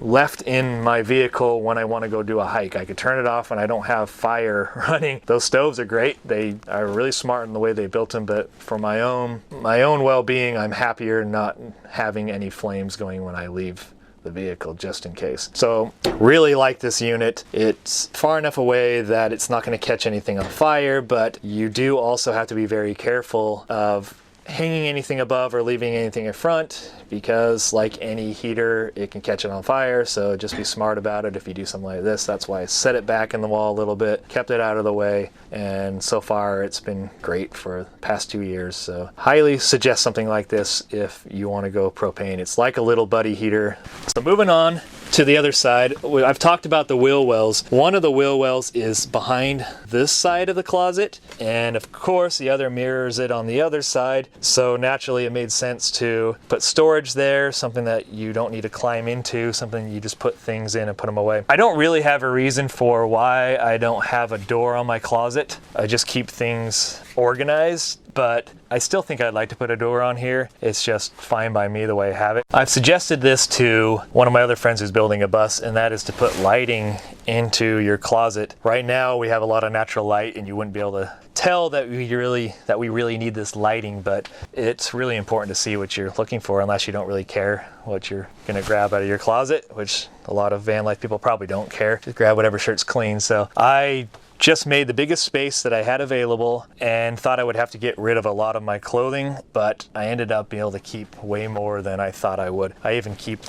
left in my vehicle when I want to go do a hike. I could turn it off and I don't have fire running. Those stoves are great. They are really smart in the way they built them, but for my own well-being, I'm happier not having any flames going when I leave the vehicle, just in case. So really like this unit. It's far enough away that it's not going to catch anything on fire, but you do also have to be very careful of hanging anything above or leaving anything in front, because like any heater, it can catch it on fire. So just be smart about it if you do something like this. That's why I set it back in the wall a little bit, kept it out of the way, and so far it's been great for the past 2 years. So highly suggest something like this if you want to go propane. It's like a little buddy heater. So moving on to the other side, I've talked about the wheel wells. One of the wheel wells is behind this side of the closet, and of course the other mirrors it on the other side. So naturally it made sense to put storage there, something that you don't need to climb into, something you just put things in and put them away. I don't really have a reason for why I don't have a door on my closet. I just keep things organized, but I still think I'd like to put a door on here. It's just fine by me the way I have it. I've suggested this to one of my other friends who's building a bus, and that is to put lighting into your closet. Right now we have a lot of natural light and you wouldn't be able to tell that we really need this lighting, but it's really important to see what you're looking for, unless you don't really care what you're gonna grab out of your closet, which a lot of van life people probably don't care. Just grab whatever shirt's clean. So I just made the biggest space that I had available and thought I would have to get rid of a lot of my clothing, but I ended up being able to keep way more than I thought I would. I even keep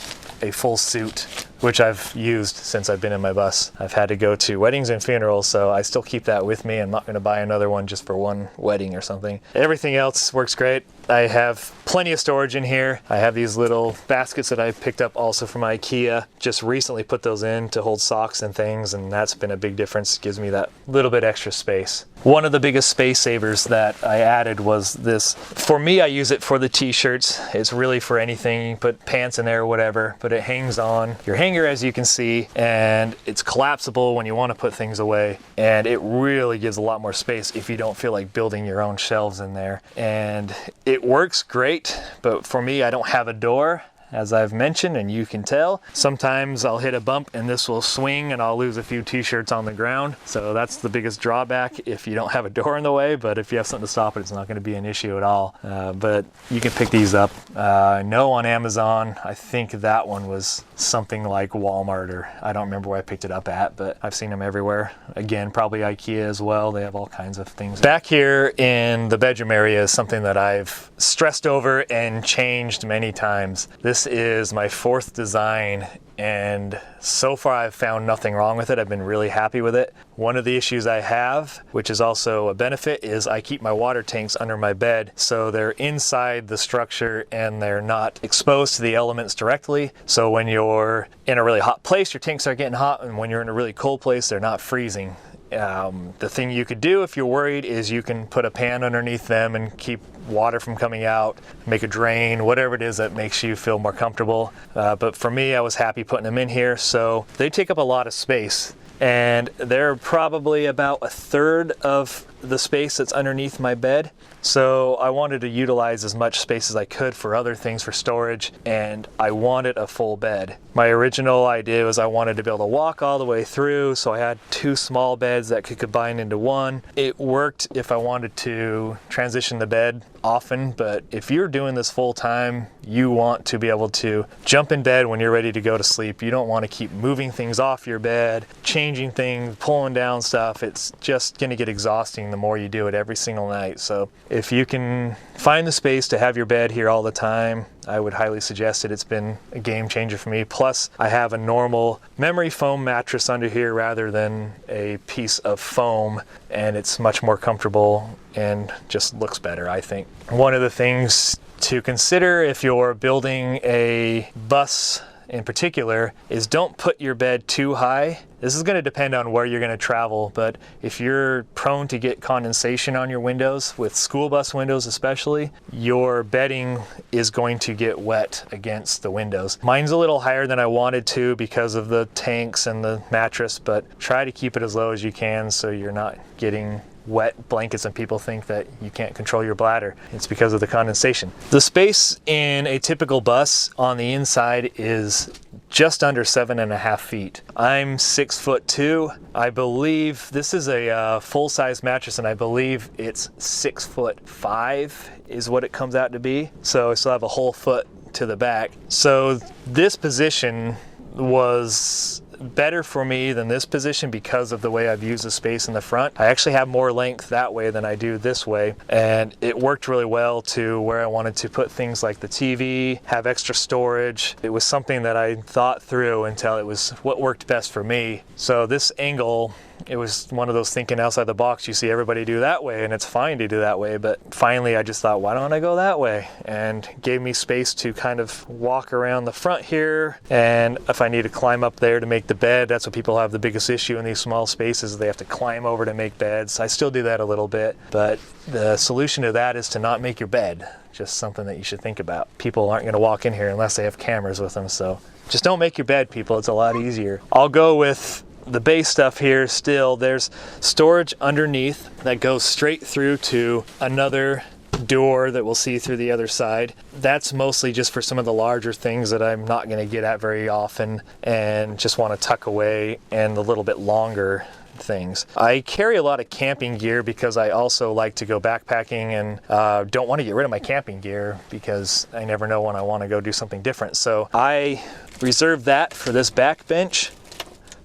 a full suit, which I've used since I've been in my bus. I've had to go to weddings and funerals, so I still keep that with me. I'm not gonna buy another one just for one wedding or something. Everything else works great. I have plenty of storage in here. I have these little baskets that I picked up also from IKEA. Just recently put those in to hold socks and things, and that's been a big difference. Gives me that little bit extra space. One of the biggest space savers that I added was this. For me, I use it for the t-shirts. It's really for anything. You can put pants in there or whatever, but it hangs on your hanger, as you can see, and it's collapsible when you want to put things away, and it really gives a lot more space if you don't feel like building your own shelves in there. And it works great, but for me, I don't have a door, as I've mentioned, and you can tell. Sometimes I'll hit a bump and this will swing and I'll lose a few t-shirts on the ground. So that's the biggest drawback if you don't have a door in the way, but if you have something to stop it, it's not going to be an issue at all. But you can pick these up. I know on Amazon, I think that one was something like Walmart, or I don't remember where I picked it up at, but I've seen them everywhere. Again, probably IKEA as well. They have all kinds of things. Back here in the bedroom area is something that I've stressed over and changed many times. This is my 4th design, and so far I've found nothing wrong with it. I've been really happy with it. One of the issues I have, which is also a benefit, is I keep my water tanks under my bed, so they're inside the structure and they're not exposed to the elements directly. So when you're in a really hot place, your tanks are getting hot, and when you're in a really cold place, they're not freezing. The thing you could do if you're worried is you can put a pan underneath them and keep water from coming out, make a drain, whatever it is that makes you feel more comfortable. But for me, I was happy putting them in here. So they take up a lot of space, and they're probably about 1/3 of the space that's underneath my bed. So I wanted to utilize as much space as I could for other things, for storage, and I wanted a full bed. My original idea was I wanted to be able to walk all the way through, so I had 2 small beds that could combine into one. It worked if I wanted to transition the bed often, but if you're doing this full time, you want to be able to jump in bed when you're ready to go to sleep. You don't want to keep moving things off your bed, changing things, pulling down stuff. It's just going to get exhausting the more you do it every single night. So if you can find the space to have your bed here all the time, I would highly suggest it. It's been a game changer for me. Plus, I have a normal memory foam mattress under here rather than a piece of foam, and it's much more comfortable and just looks better, I think. One of the things to consider if you're building a bus in particular is don't put your bed too high. This is going to depend on where you're going to travel, but if you're prone to get condensation on your windows, with school bus windows especially, your bedding is going to get wet against the windows. Mine's a little higher than I wanted to because of the tanks and the mattress, but try to keep it as low as you can so you're not getting wet blankets and people think that you can't control your bladder. It's because of the condensation. The space in a typical bus on the inside is just under 7.5 feet. I'm 6'2". I believe this is a full-size mattress, and I believe it's 6'5" is what it comes out to be. So I still have a whole foot to the back. So this position was better for me than this position because of the way I've used the space in the front. I actually have more length that way than I do this way, and it worked really well to where I wanted to put things like the TV, have extra storage. It was something that I thought through until it was what worked best for me. So this angle, it was one of those thinking outside the box. You see everybody do that way, and it's fine to do that way, but finally I just thought, why don't I go that way? And gave me space to kind of walk around the front here, and if I need to climb up there to make the bed, that's what people have the biggest issue in these small spaces. They have to climb over to make beds. I still do that a little bit, but the solution to that is to not make your bed. Just something that you should think about. People aren't going to walk in here unless they have cameras with them, so just don't make your bed, people. It's a lot easier. I'll go with the base stuff here. Still, there's storage underneath that goes straight through to another door that we'll see through the other side. That's mostly just for some of the larger things that I'm not going to get at very often and just want to tuck away, and a little bit longer things. I carry a lot of camping gear because I also like to go backpacking, and don't want to get rid of my camping gear because I never know when I want to go do something different. So I reserve that for this back bench.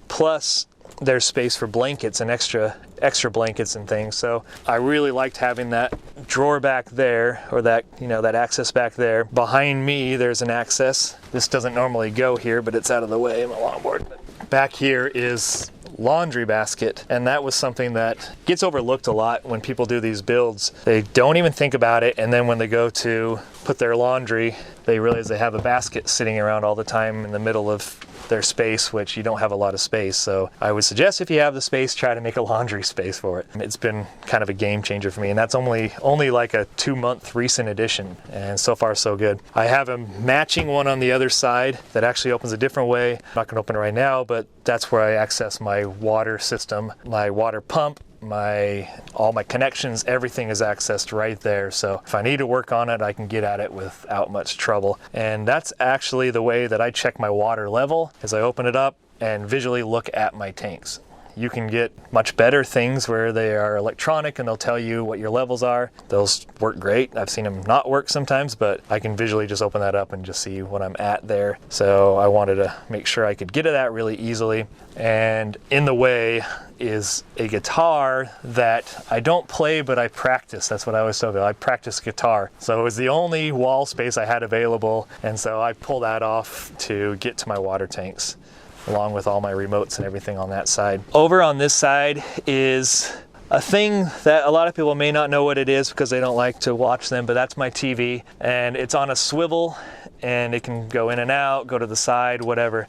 Plus, there's space for blankets and extra blankets and things. So I really liked having that drawer back there, or that, that access back there. Behind me, there's an access. This doesn't normally go here, but it's out of the way of my longboard. Back here is laundry basket, and that was something that gets overlooked a lot when people do these builds. They don't even think about it, and then when they go to put their laundry, they realize they have a basket sitting around all the time in the middle of their space, which you don't have a lot of space. So I would suggest, if you have the space, try to make a laundry space for it. It's been kind of a game changer for me, and that's only like a 2-month recent addition, and so far so good. I have a matching one on the other side that actually opens a different way. I'm not going to open it right now, but that's where I access my water system, my water pump, all my connections, everything is accessed right there. So if I need to work on it, I can get at it without much trouble. And that's actually the way that I check my water level, is I open it up and visually look at my tanks. You can get much better things where they are electronic and they'll tell you what your levels are. Those work great. I've seen them not work sometimes, but I can visually just open that up and just see what I'm at there. So I wanted to make sure I could get at that really easily. And in the way is a guitar that I don't play, but I practice. That's what I always tell people. I practice guitar. So it was the only wall space I had available, and so I pulled that off to get to my water tanks, along with all my remotes and everything on that side. Over on this side is a thing that a lot of people may not know what it is because they don't like to watch them, but that's my TV, and it's on a swivel, and it can go in and out, go to the side, whatever.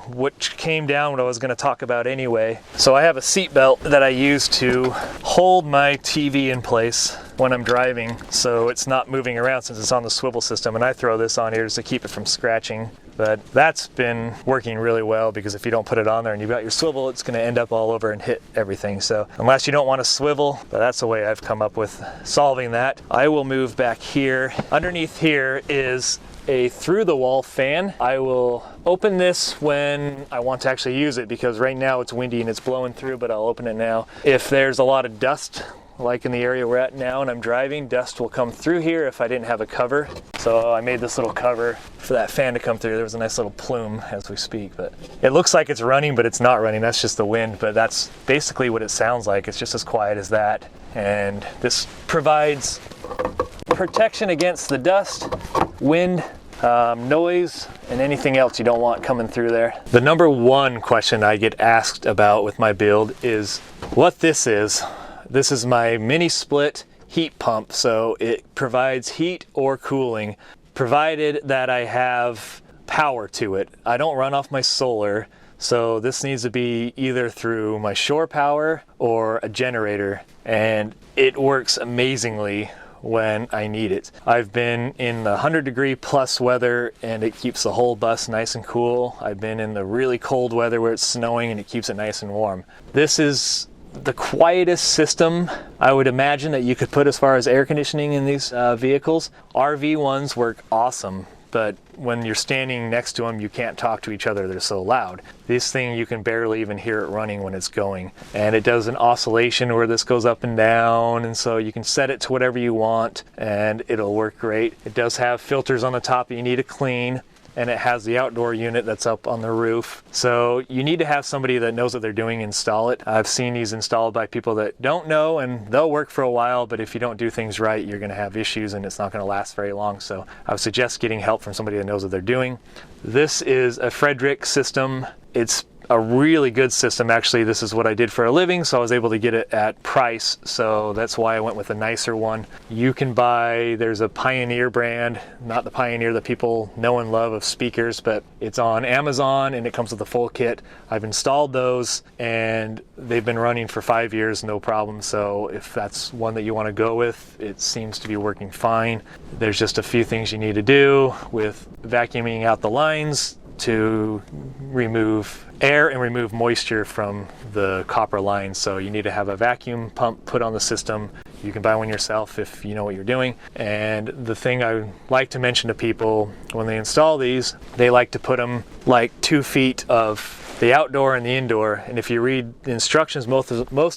Which came down what I was going to talk about anyway. So I have a seat belt that I use to hold my TV in place when I'm driving, so it's not moving around since it's on the swivel system, and I throw this on here just to keep it from scratching But that's been working really well, because if you don't put it on there and you've got your swivel, it's going to end up all over and hit everything. So unless you don't want to swivel, but that's the way I've come up with solving that. I will move back here. Underneath here is a through the wall fan. I will open this when I want to actually use it, because right now it's windy and it's blowing through, but I'll open it now. If there's a lot of dust, like in the area we're at now and I'm driving, dust will come through here if I didn't have a cover. So I made this little cover for that fan to come through. There was a nice little plume as we speak, but it looks like it's running, but it's not running. That's just the wind, but that's basically what it sounds like. It's just as quiet as that. And this provides protection against the dust, wind, noise, and anything else you don't want coming through there. The number one question I get asked about with my build is what this is. This is my mini split heat pump, so it provides heat or cooling, provided that I have power to it. I don't run off my solar, so this needs to be either through my shore power or a generator, and it works amazingly when I need it. I've been in the 100-degree plus weather and it keeps the whole bus nice and cool. I've been in the really cold weather where it's snowing and it keeps it nice and warm. This is the quietest system I would imagine that you could put as far as air conditioning in these vehicles. RV ones work awesome, but when you're standing next to them, you can't talk to each other. They're so loud. This thing, you can barely even hear it running when it's going. And it does an oscillation where this goes up and down, and so you can set it to whatever you want and it'll work great. It does have filters on the top that you need to clean, and it has the outdoor unit that's up on the roof. So you need to have somebody that knows what they're doing install it. I've seen these installed by people that don't know, and they'll work for a while, but if you don't do things right, you're gonna have issues and it's not gonna last very long. So I would suggest getting help from somebody that knows what they're doing. This is a Frederick system. It's a really good system. Actually, this is what I did for a living, so I was able to get it at price, so that's why I went with a nicer one. You can buy, there's a Pioneer brand, not the Pioneer that people know and love of speakers, but it's on Amazon and it comes with a full kit. I've installed those and they've been running for 5 years, no problem. So if that's one that you want to go with, it seems to be working fine. There's just a few things you need to do with vacuuming out the lines to remove air and remove moisture from the copper lines. So you need to have a vacuum pump put on the system. You can buy one yourself if you know what you're doing. And the thing I like to mention to people when they install these, they like to put them like 2 feet of the outdoor and the indoor. And if you read the instructions, most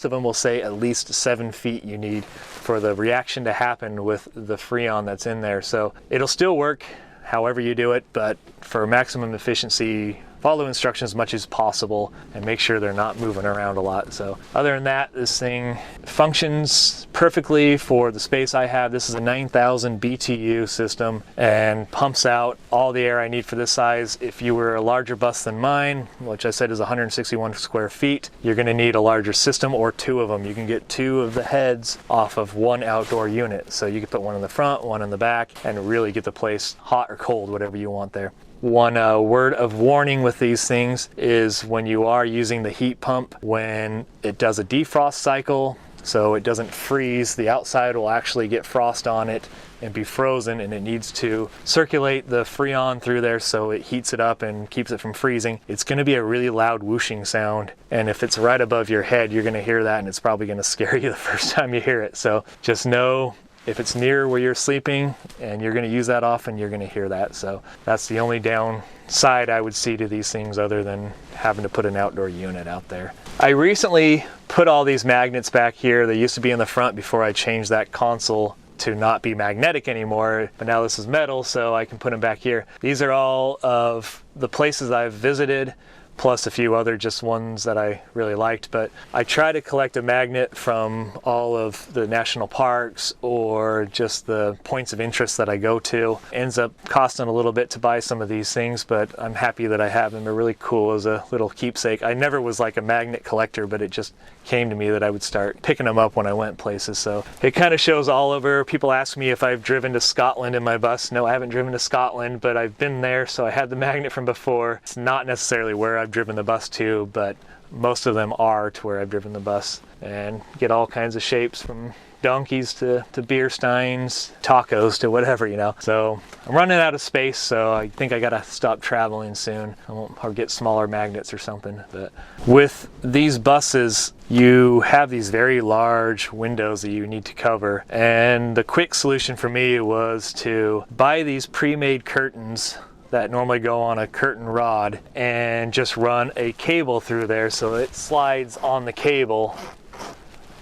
of them will say at least 7 feet you need for the reaction to happen with the Freon that's in there. So it'll still work however you do it, but for maximum efficiency, follow instructions as much as possible and make sure they're not moving around a lot. So other than that, this thing functions perfectly for the space I have. This is a 9,000 BTU system and pumps out all the air I need for this size. If you were a larger bus than mine, which I said is 161 square feet, you're going to need a larger system or 2 of them. You can get 2 of the heads off of 1 outdoor unit. So you can put one in the front, one in the back, and really get the place hot or cold, whatever you want there. One word of warning with these things is when you are using the heat pump, when it does a defrost cycle, so it doesn't freeze, the outside will actually get frost on it and be frozen, and it needs to circulate the Freon through there so it heats it up and keeps it from freezing. It's going to be a really loud whooshing sound, and if it's right above your head, you're going to hear that, and it's probably going to scare you the first time you hear it. So just know, if it's near where you're sleeping and you're going to use that often, you're going to hear that. So that's the only downside I would see to these things, other than having to put an outdoor unit out there. I recently put all these magnets back here. They used to be in the front before I changed that console to not be magnetic anymore, but now this is metal, so I can put them back here. These are all of the places I've visited, plus a few other just ones that I really liked. But I try to collect a magnet from all of the national parks or just the points of interest that I go to. Ends up costing a little bit to buy some of these things, but I'm happy that I have them. They're really cool as a little keepsake. I never was like a magnet collector, but it just came to me that I would start picking them up when I went places. So it kind of shows all over. People ask me if I've driven to Scotland in my bus. No, I haven't driven to Scotland, but I've been there, so I had the magnet from before. It's not necessarily where I've driven the bus to, but most of them are to where I've driven the bus, and get all kinds of shapes from donkeys to beer steins, tacos to whatever, you know. So I'm running out of space, so I think I gotta stop traveling soon, or get smaller magnets or something. But with these buses, you have these very large windows that you need to cover, and the quick solution for me was to buy these pre-made curtains that normally go on a curtain rod and just run a cable through there so it slides on the cable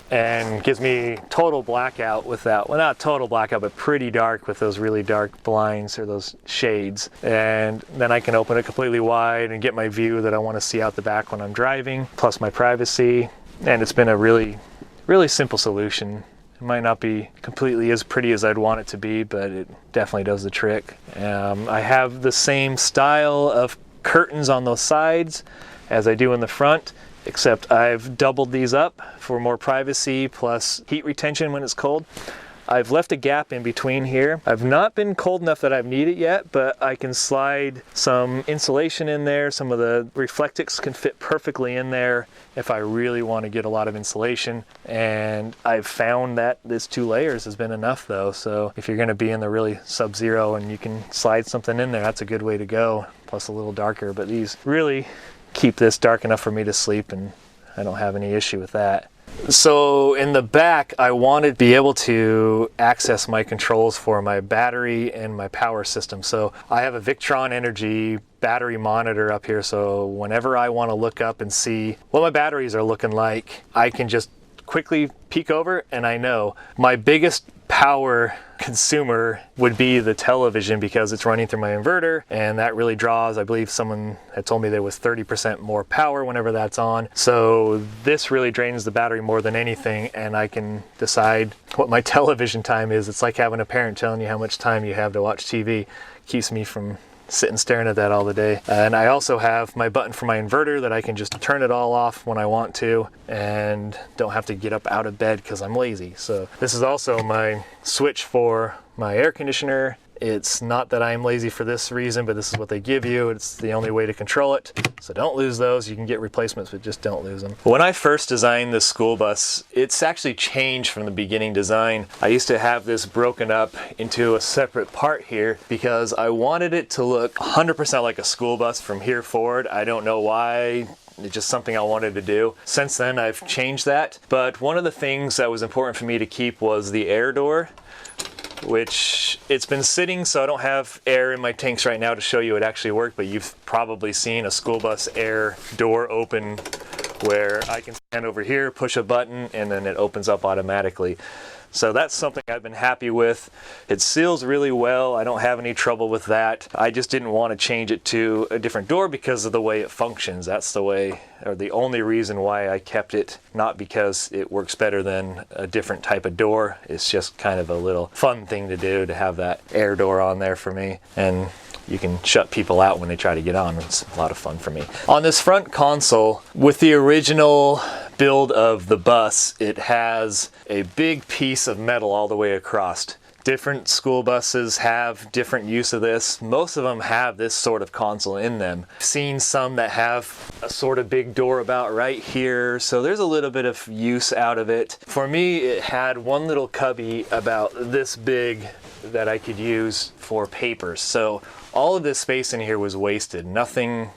and gives me total blackout with that. Well, not total blackout, but pretty dark with those really dark blinds or those shades. And then I can open it completely wide and get my view that I want to see out the back when I'm driving, plus my privacy. And it's been a really, really simple solution. It might not be completely as pretty as I'd want it to be, but it definitely does the trick. I have the same style of curtains on those sides as I do in the front, except I've doubled these up for more privacy plus heat retention when it's cold. I've left a gap in between here. I've not been cold enough that I've needed it yet, but I can slide some insulation in there. Some of the Reflectix can fit perfectly in there if I really want to get a lot of insulation. And I've found that this 2 layers has been enough though. So if you're going to be in the really sub-zero and you can slide something in there, that's a good way to go. Plus a little darker, but these really keep this dark enough for me to sleep, and I don't have any issue with that. So in the back, I wanted to be able to access my controls for my battery and my power system. So I have a Victron Energy battery monitor up here, so whenever I want to look up and see what my batteries are looking like, I can just quickly peek over and I know. My biggest power consumer would be the television because it's running through my inverter, and that really draws, I believe someone had told me there was 30% more power whenever that's on. So this really drains the battery more than anything, and I can decide what my television time is. It's like having a parent telling you how much time you have to watch TV. Keeps me from sitting staring at that all the day. And I also have my button for my inverter that I can just turn it all off when I want to and don't have to get up out of bed because I'm lazy. So this is also my switch for my air conditioner. It's not that I'm lazy for this reason, but this is what they give you. It's the only way to control it. So don't lose those. You can get replacements, but just don't lose them. When I first designed this school bus, it's actually changed from the beginning design. I used to have this broken up into a separate part here because I wanted it to look 100% like a school bus from here forward. I don't know why. It's just something I wanted to do. Since then, I've changed that. But one of the things that was important for me to keep was the air door, which it's been sitting, so I don't have air in my tanks right now to show you it actually worked, but you've probably seen a school bus air door open where I can stand over here, push a button, and then it opens up automatically. So that's something I've been happy with. It seals really well. I don't have any trouble with that. I just didn't want to change it to a different door because of the way it functions. That's the way, or the only reason why I kept it, not because it works better than a different type of door. It's just kind of a little fun thing to do to have that air door on there for me. And you can shut people out when they try to get on. It's a lot of fun for me. On this front console, with the original build of the bus, it has a big piece of metal all the way across. Different school buses have different use of this. Most of them have this sort of console in them. I've seen some that have a sort of big door about right here, so there's a little bit of use out of it. For me, it had one little cubby about this big that I could use for papers. So all of this space in here was wasted. Nothing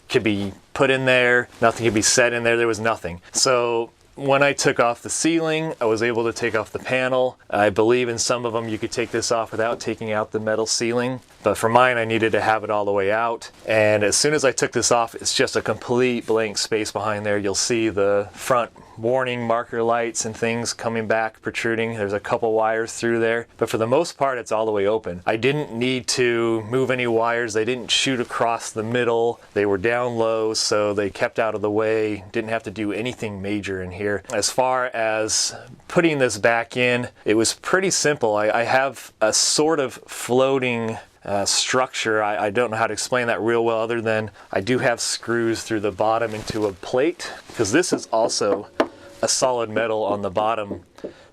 could be put in there, nothing could be set in there, there was nothing. So when I took off the ceiling, I was able to take off the panel. I believe in some of them you could take this off without taking out the metal ceiling. But for mine, I needed to have it all the way out. And as soon as I took this off, it's just a complete blank space behind there. You'll see the front warning marker lights and things coming back, protruding. There's a couple wires through there, but for the most part, it's all the way open. I didn't need to move any wires. They didn't shoot across the middle. They were down low, so they kept out of the way. Didn't have to do anything major in here. As far as putting this back in, it was pretty simple. I have a sort of floating structure. I don't know how to explain that real well, other than I do have screws through the bottom into a plate, because this is also a solid metal on the bottom.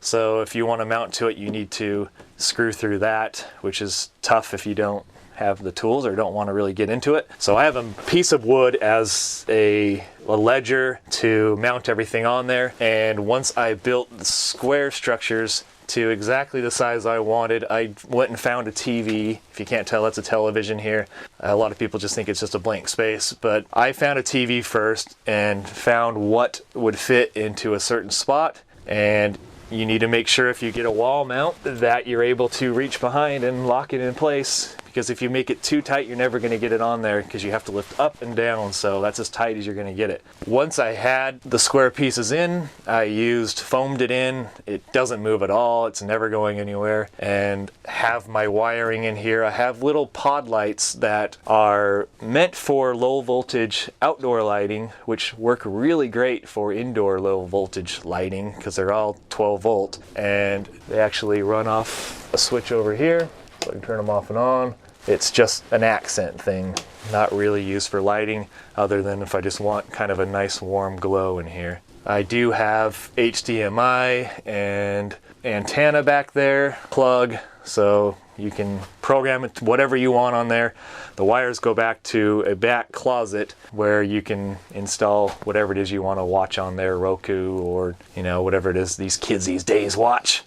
So if you want to mount to it, you need to screw through that, which is tough if you don't have the tools or don't want to really get into it. So I have a piece of wood as a ledger to mount everything on there. And once I built the square structures to exactly the size I wanted, I went and found a TV. If you can't tell, that's a television here. A lot of people just think it's just a blank space, but I found a TV first and found what would fit into a certain spot. And you need to make sure if you get a wall mount that you're able to reach behind and lock it in place, because if you make it too tight, you're never going to get it on there because you have to lift up and down, so that's as tight as you're going to get it. Once I had the square pieces in, I foamed it in. It doesn't move at all. It's never going anywhere. And have my wiring in here. I have little pod lights that are meant for low voltage outdoor lighting, which work really great for indoor low voltage lighting because they're all 12 volt, and they actually run off a switch over here. So I can turn them off and on. It's just an accent thing, not really used for lighting other than if I just want kind of a nice warm glow in here. I do have HDMI and antenna back there, plug, so you can program it to whatever you want on there. The wires go back to a back closet where you can install whatever it is you want to watch on there, Roku or, you know, whatever it is these kids these days watch.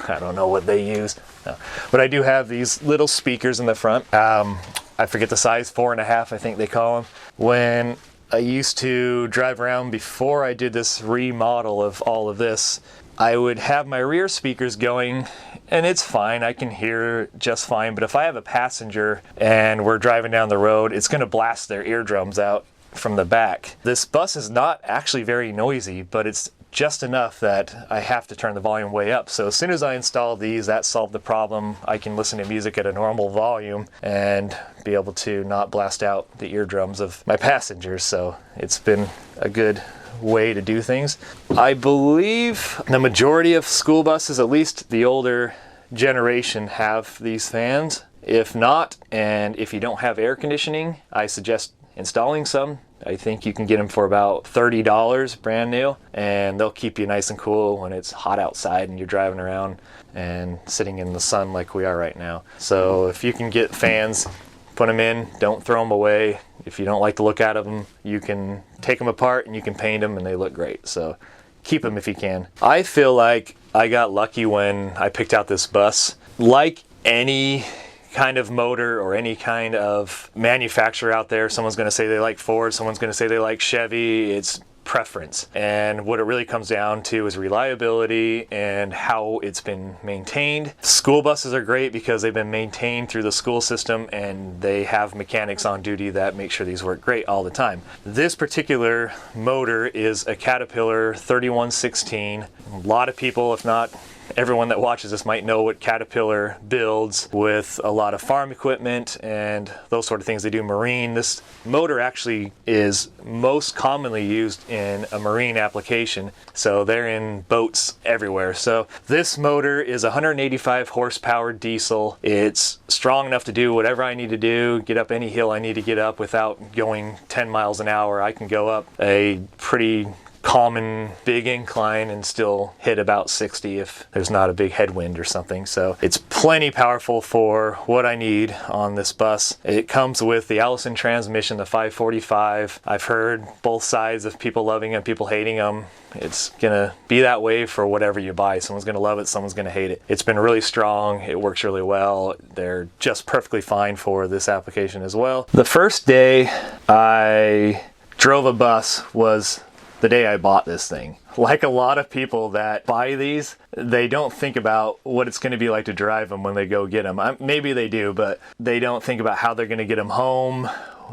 I don't know what they use. No. But I do have these little speakers in the front. I forget the size, 4.5 I think they call them. When I used to drive around before I did this remodel of all of this, I would have my rear speakers going and it's fine, I can hear just fine, but if I have a passenger and we're driving down the road, it's going to blast their eardrums out from the back. This bus is not actually very noisy, but it's just enough that I have to turn the volume way up. So as soon as I install these, that solved the problem. I can listen to music at a normal volume and be able to not blast out the eardrums of my passengers. So it's been a good way to do things. I believe the majority of school buses, at least the older generation, have these fans. If not, and if you don't have air conditioning, I suggest installing some. I think you can get them for about $30 brand new, and they'll keep you nice and cool when it's hot outside and you're driving around and sitting in the sun like we are right now. So if you can get fans, put them in, don't throw them away. If you don't like the look out of them, you can take them apart and you can paint them and they look great. So keep them if you can. I feel like I got lucky when I picked out this bus. Like any kind of motor or any kind of manufacturer out there, someone's going to say they like Ford, someone's going to say they like Chevy. It's preference, and what it really comes down to is reliability and how it's been maintained. School buses are great because they've been maintained through the school system and they have mechanics on duty that make sure these work great all the time. This particular motor is a Caterpillar 3116. A lot of people, if not everyone that watches this, might know what Caterpillar builds with a lot of farm equipment and those sort of things. They do marine. This motor actually is most commonly used in a marine application, so they're in boats everywhere. So this motor is 185 horsepower diesel. It's strong enough to do whatever I need to do, get up any hill I need to get up without going 10 miles an hour. I can go up a pretty common big incline and still hit about 60 if there's not a big headwind or something. So it's plenty powerful for what I need on this bus. It comes with the Allison transmission, the 545. I've heard both sides of people loving them, people hating them. It's gonna be that way for whatever you buy. Someone's gonna love it, someone's gonna hate it. It's been really strong, it works really well. They're just perfectly fine for this application as well. The first day I drove a bus was the day I bought this thing. Like a lot of people that buy these, they don't think about what it's going to be like to drive them when they go get them. Maybe they do, but they don't think about how they're going to get them home,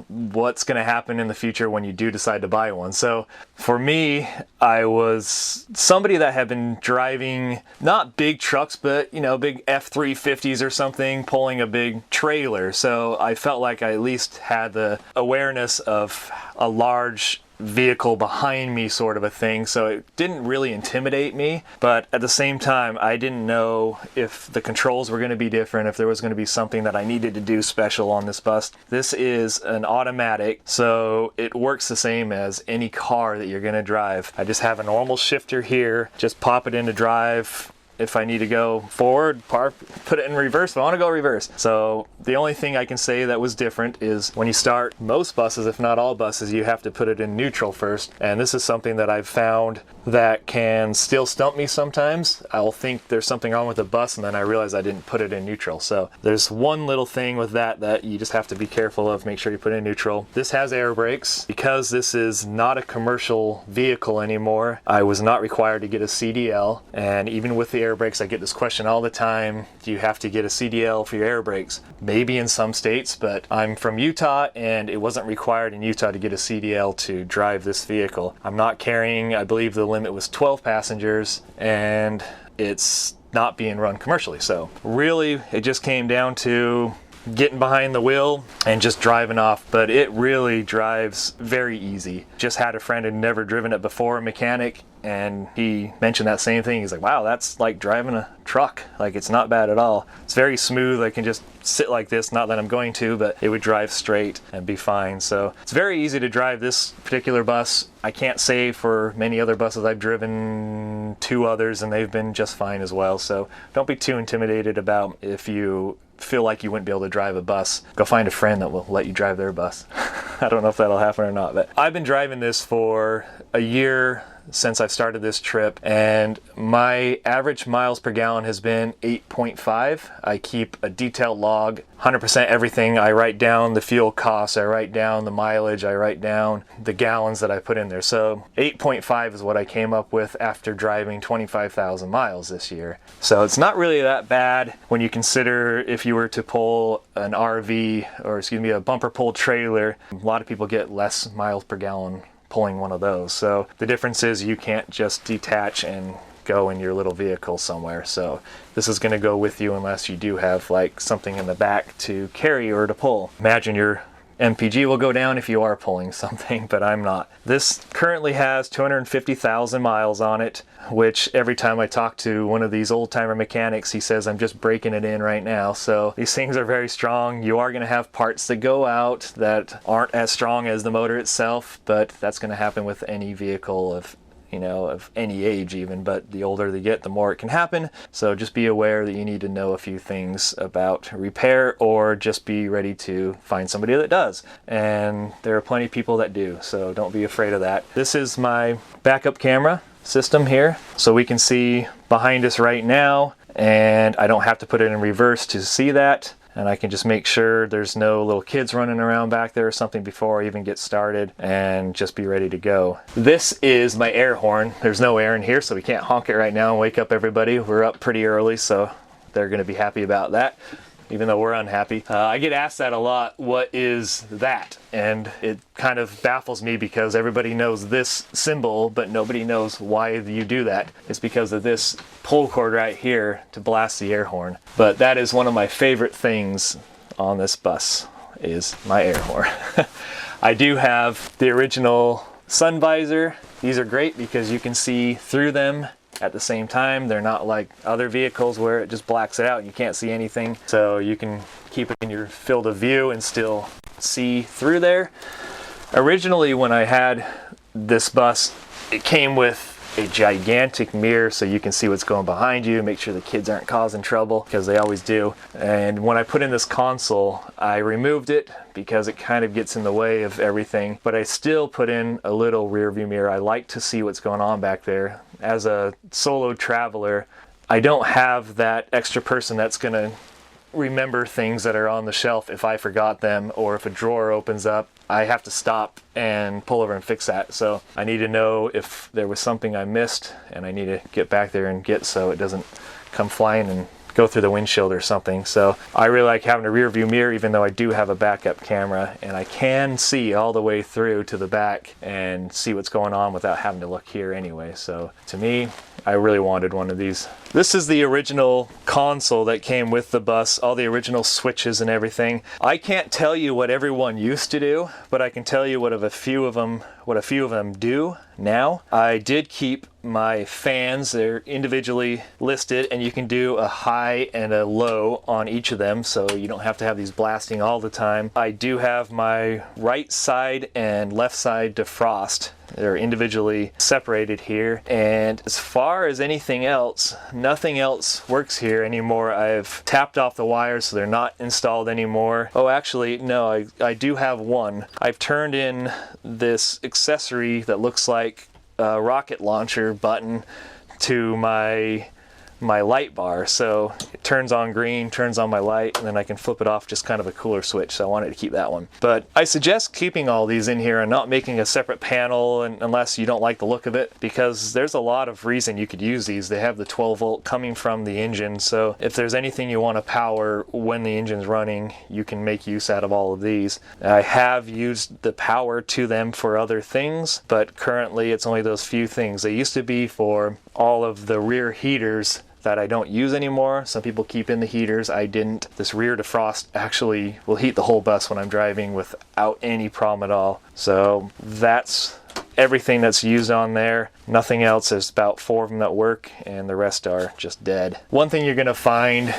what's going to happen in the future when you do decide to buy one. So for me, I was somebody that had been driving not big trucks, but you know, big F-350s or something, pulling a big trailer. So I felt like I at least had the awareness of a large vehicle behind me, sort of a thing, so it didn't really intimidate me. But at the same time, I didn't know if the controls were going to be different, if there was going to be something that I needed to do special on this bus. This is an automatic, so it works the same as any car that you're going to drive. I just have a normal shifter here, just pop it into drive, If I need to go forward, park, put it in reverse if I want to go reverse. So the only thing I can say that was different is when you start most buses, if not all buses, you have to put it in neutral first. And this is something that I've found that can still stump me sometimes. I'll think there's something wrong with the bus and then I realize I didn't put it in neutral. So there's one little thing with that you just have to be careful of. Make sure you put it in neutral. This has air brakes. Because this is not a commercial vehicle anymore, I was not required to get a CDL. And even with the air brakes, I get this question all the time: do you have to get a CDL for your air brakes? Maybe in some states, but I'm from Utah and it wasn't required in Utah to get a CDL to drive this vehicle. I'm not carrying, I believe the limit was 12 passengers, and it's not being run commercially. So really it just came down to getting behind the wheel and just driving off, but it really drives very easy. Just had a friend who'd never driven it before, a mechanic, and he mentioned that same thing. He's like, wow, that's like driving a truck. Like, it's not bad at all. It's very smooth. I can just sit like this, not that I'm going to, but it would drive straight and be fine. So it's very easy to drive this particular bus. I can't say for many other buses. I've driven 2 others and they've been just fine as well. So don't be too intimidated about if you feel like you wouldn't be able to drive a bus. Go find a friend that will let you drive their bus. I don't know if that'll happen or not, but I've been driving this for a year since I've started this trip, and my average miles per gallon has been 8.5. I keep a detailed log, 100% everything. I write down the fuel costs, I write down the mileage, I write down the gallons that I put in there. So 8.5 is what I came up with after driving 25,000 miles this year. So it's not really that bad when you consider if you were to pull an RV, or excuse me, a bumper pull trailer. A lot of people get less miles per gallon pulling one of those. So the difference is you can't just detach and go in your little vehicle somewhere. So this is going to go with you unless you do have like something in the back to carry or to pull. Imagine your MPG will go down if you are pulling something, but I'm not. This currently has 250,000 miles on it, which every time I talk to one of these old-timer mechanics, he says I'm just breaking it in right now. So these things are very strong. You are going to have parts that go out that aren't as strong as the motor itself, but that's going to happen with any vehicle of any age even, but the older they get, the more it can happen. So just be aware that you need to know a few things about repair, or just be ready to find somebody that does. And there are plenty of people that do, so don't be afraid of that. This is my backup camera system here, so we can see behind us right now, and I don't have to put it in reverse to see that. And I can just make sure there's no little kids running around back there or something before I even get started, and just be ready to go. This is my air horn. There's no air in here, so we can't honk it right now and wake up everybody. We're up pretty early, so they're going to be happy about that, even though we're unhappy. I get asked that a lot, what is that? And it kind of baffles me because everybody knows this symbol, but nobody knows why you do that. It's because of this pull cord right here to blast the air horn. But that is one of my favorite things on this bus, is my air horn. I do have the original sun visor. These are great because you can see through them at the same time. They're not like other vehicles where it just blacks it out and you can't see anything. So you can keep it in your field of view and still see through there. Originally, when I had this bus, it came with a gigantic mirror so you can see what's going behind you, make sure the kids aren't causing trouble, because they always do. And when I put in this console, I removed it because it kind of gets in the way of everything, but I still put in a little rear view mirror. I like to see what's going on back there. As a solo traveler, I don't have that extra person that's going to remember things that are on the shelf if I forgot them, or if a drawer opens up, I have to stop and pull over and fix that. So I need to know if there was something I missed, and I need to get back there and get, so it doesn't come flying and go through the windshield or something. So I really like having a rear view mirror, even though I do have a backup camera, and I can see all the way through to the back and see what's going on without having to look here anyway. So to me, I really wanted one of these. This is the original console that came with the bus, all the original switches and everything. I can't tell you what everyone used to do, but I can tell you what a few of them do now. I did keep my fans. They're individually listed, and you can do a high and a low on each of them, so you don't have to have these blasting all the time. I do have my right side and left side defrost. They're individually separated here. And as far as anything else, nothing else works here anymore. I've tapped off the wires so they're not installed anymore. Oh, actually, no, I do have one. I've turned in this accessory that looks like a rocket launcher button to my light bar, so it turns on green, turns on my light, and then I can flip it off, just kind of a cooler switch, so I wanted to keep that one. But I suggest keeping all these in here and not making a separate panel unless you don't like the look of it, because there's a lot of reason you could use these. They have the 12 volt coming from the engine, so if there's anything you want to power when the engine's running, you can make use out of all of these. I have used the power to them for other things, but currently it's only those few things. They used to be for all of the rear heaters that I don't use anymore. Some people keep in the heaters, I didn't. This rear defrost actually will heat the whole bus when I'm driving without any problem at all. So that's everything that's used on there. Nothing else. There's about 4 of them that work and the rest are just dead. One thing you're gonna find,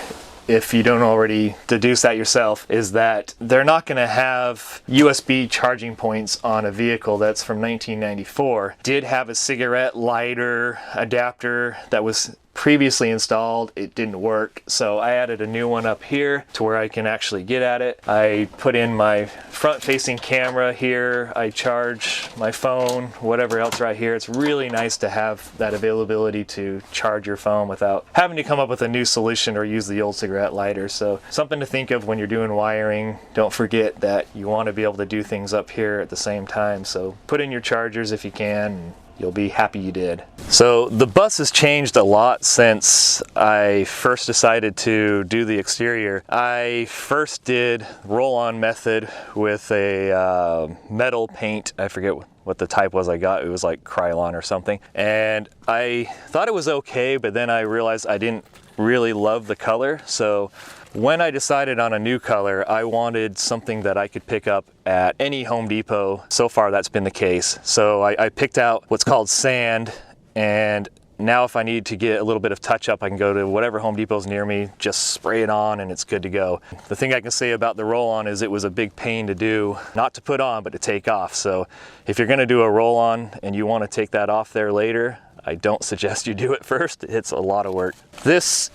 if you don't already deduce that yourself, is that they're not going to have USB charging points on a vehicle that's from 1994. Did have a cigarette lighter adapter that was previously installed. It didn't work, so I added a new one up here to where I can actually get at it. I put in my front-facing camera here. I charge my phone, whatever else right here. It's really nice to have that availability to charge your phone without having to come up with a new solution or use the old cigarette lighter. So something to think of when you're doing wiring. Don't forget that you want to be able to do things up here at the same time. So put in your chargers if you can. You'll be happy you did. So the bus has changed a lot since I first decided to do the exterior. I first did roll-on method with a metal paint. I forget what the type was I got. It was like Krylon or something. And I thought it was okay, but then I realized I didn't really love the color. So when I decided on a new color, I wanted something that I could pick up at any Home Depot. So far that's been the case. So I picked out what's called sand, and now if I need to get a little bit of touch up, I can go to whatever Home Depot's near me, just spray it on and it's good to go. The thing I can say about the roll-on is it was a big pain to do, not to put on, but to take off. So if you're gonna do a roll-on and you wanna take that off there later, I don't suggest you do it first. It's a lot of work. This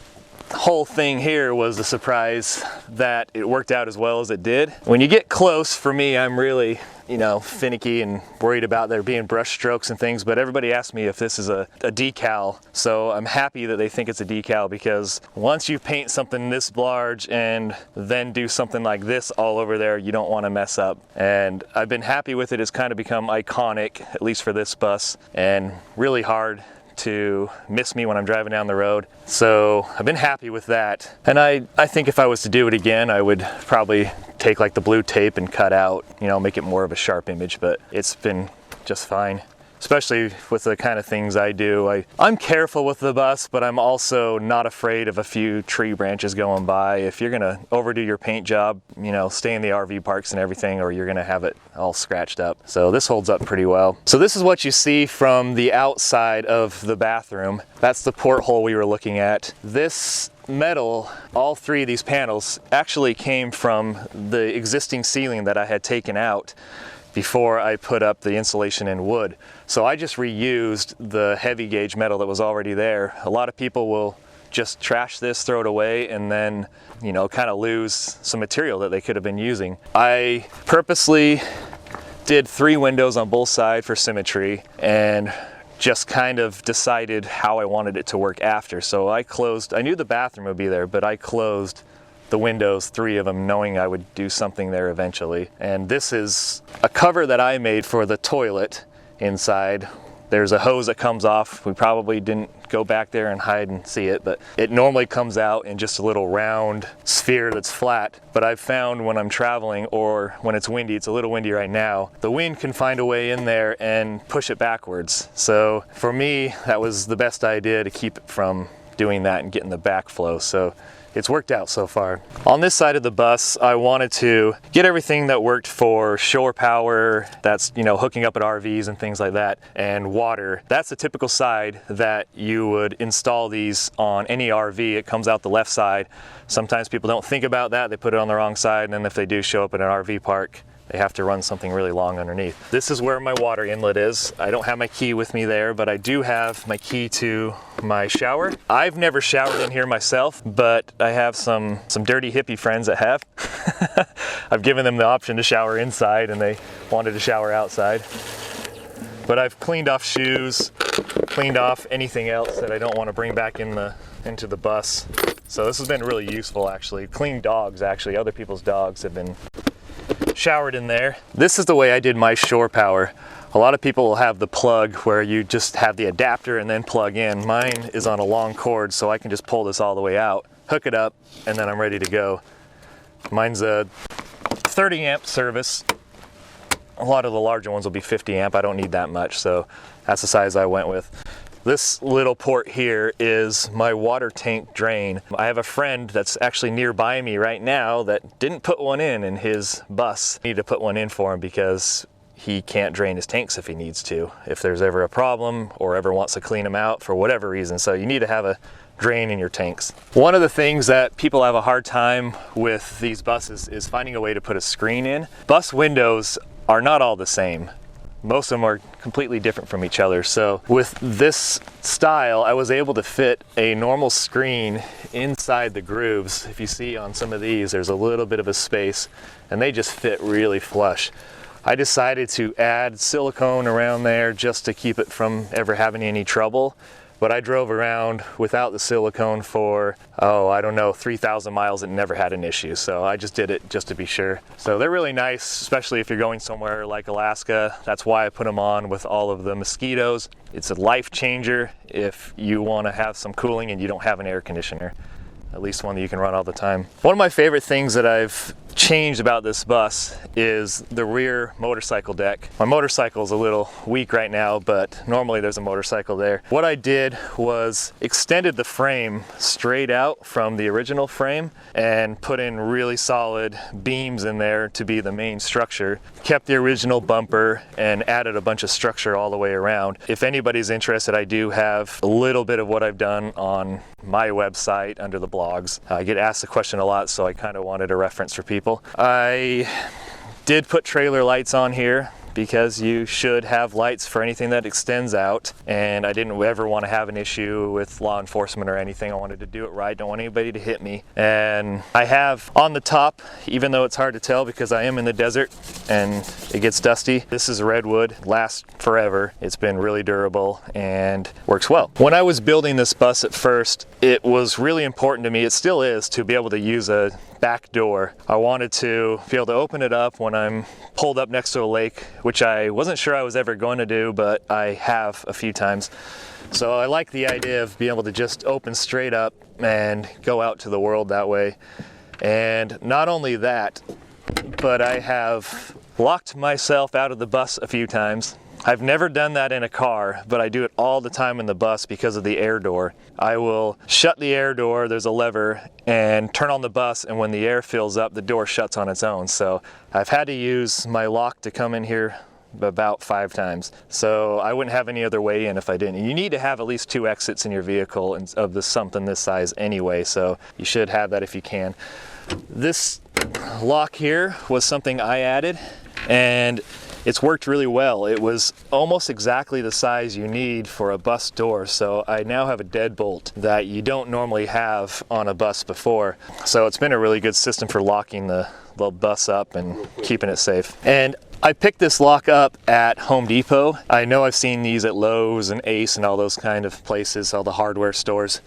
whole thing here was a surprise that it worked out as well as it did. When you get close, for me, I'm really, finicky and worried about there being brush strokes and things, but everybody asked me if this is a decal. So I'm happy that they think it's a decal, because once you paint something this large and then do something like this all over there, you don't want to mess up. And I've been happy with it. It's kind of become iconic, at least for this bus, and really hard to miss me when I'm driving down the road. So I've been happy with that. And I think if I was to do it again, I would probably take like the blue tape and cut out, make it more of a sharp image, but it's been just fine. Especially with the kind of things I do. I'm careful with the bus, but I'm also not afraid of a few tree branches going by. If you're gonna overdo your paint job, stay in the RV parks and everything, or you're gonna have it all scratched up. So this holds up pretty well. So this is what you see from the outside of the bathroom. That's the porthole we were looking at. This metal, all 3 of these panels, actually came from the existing ceiling that I had taken out before I put up the insulation in wood. So I just reused the heavy gauge metal that was already there. A lot of people will just trash this, throw it away, and then, kind of lose some material that they could have been using. I purposely did 3 windows on both sides for symmetry, and just kind of decided how I wanted it to work after. So I knew the bathroom would be there, but I closed the windows, 3 of them, knowing I would do something there eventually. And this is a cover that I made for the toilet inside. There's a hose that comes off. We probably didn't go back there and hide and see it, but it normally comes out in just a little round sphere that's flat. But I've found when I'm traveling or when it's windy, it's a little windy right now, the wind can find a way in there and push it backwards. So for me, that was the best idea to keep it from doing that and getting the backflow. So it's worked out so far. On this side of the bus, I wanted to get everything that worked for shore power, that's, hooking up at RVs and things like that, and water. That's the typical side that you would install these on any RV. It comes out the left side. Sometimes people don't think about that. They put it on the wrong side, and then if they do show up at an RV park, they have to run something really long underneath. This is where my water inlet is. I don't have my key with me there, but I do have my key to my shower. I've never showered in here myself, but I have some dirty hippie friends that have. I've given them the option to shower inside and they wanted to shower outside. But I've cleaned off shoes, cleaned off anything else that I don't want to bring back into the bus. So this has been really useful actually. Clean dogs actually, other people's dogs have been showered in there. This is the way I did my shore power. A lot of people will have the plug where you just have the adapter and then plug in. Mine is on a long cord, so I can just pull this all the way out, hook it up, and then I'm ready to go. Mine's a 30 amp service. A lot of the larger ones will be 50 amp. I don't need that much, so that's the size I went with. This little port here is my water tank drain. I have a friend that's actually nearby me right now that didn't put one in his bus. I need to put one in for him because he can't drain his tanks if he needs to, if there's ever a problem or ever wants to clean them out for whatever reason. So you need to have a drain in your tanks. One of the things that people have a hard time with these buses is finding a way to put a screen in. Bus windows are not all the same. Most of them are completely different from each other. So with this style, I was able to fit a normal screen inside the grooves. If you see on some of these, there's a little bit of a space and they just fit really flush. I decided to add silicone around there just to keep it from ever having any trouble. But I drove around without the silicone for, I don't know, 3,000 miles and never had an issue. So I just did it just to be sure. So they're really nice, especially if you're going somewhere like Alaska. That's why I put them on with all of the mosquitoes. It's a life changer if you want to have some cooling and you don't have an air conditioner. At least one that you can run all the time. One of my favorite things that I've changed about this bus is the rear motorcycle deck. My motorcycle is a little weak right now, but normally there's a motorcycle there. What I did was extended the frame straight out from the original frame and put in really solid beams in there to be the main structure. Kept the original bumper and added a bunch of structure all the way around. If anybody's interested, I do have a little bit of what I've done on my website under the blogs. I get asked the question a lot, so I kind of wanted a reference for people. I did put trailer lights on here because you should have lights for anything that extends out, and I didn't ever want to have an issue with law enforcement or anything. I wanted to do it right, don't want anybody to hit me. And I have on the top, even though it's hard to tell because I am in the desert and it gets dusty, this is redwood, lasts forever. It's been really durable and works well. When I was building this bus at first, it was really important to me, it still is, to be able to use a back door. I wanted to be able to open it up when I'm pulled up next to a lake, which I wasn't sure I was ever going to do, but I have a few times. So I like the idea of being able to just open straight up and go out to the world that way. And not only that, but I have locked myself out of the bus a few times. I've never done that in a car, but I do it all the time in the bus because of the air door. I will shut the air door, there's a lever, and turn on the bus, and when the air fills up, the door shuts on its own. So I've had to use my lock to come in here about 5 times. So I wouldn't have any other way in if I didn't. You need to have at least 2 exits in your vehicle of something this size anyway, so you should have that if you can. This lock here was something I added, and it's worked really well. It was almost exactly the size you need for a bus door, so I now have a deadbolt that you don't normally have on a bus before. So it's been a really good system for locking the bus up and keeping it safe. And I picked this lock up at Home Depot. I know I've seen these at Lowe's and Ace and all those kind of places, all the hardware stores,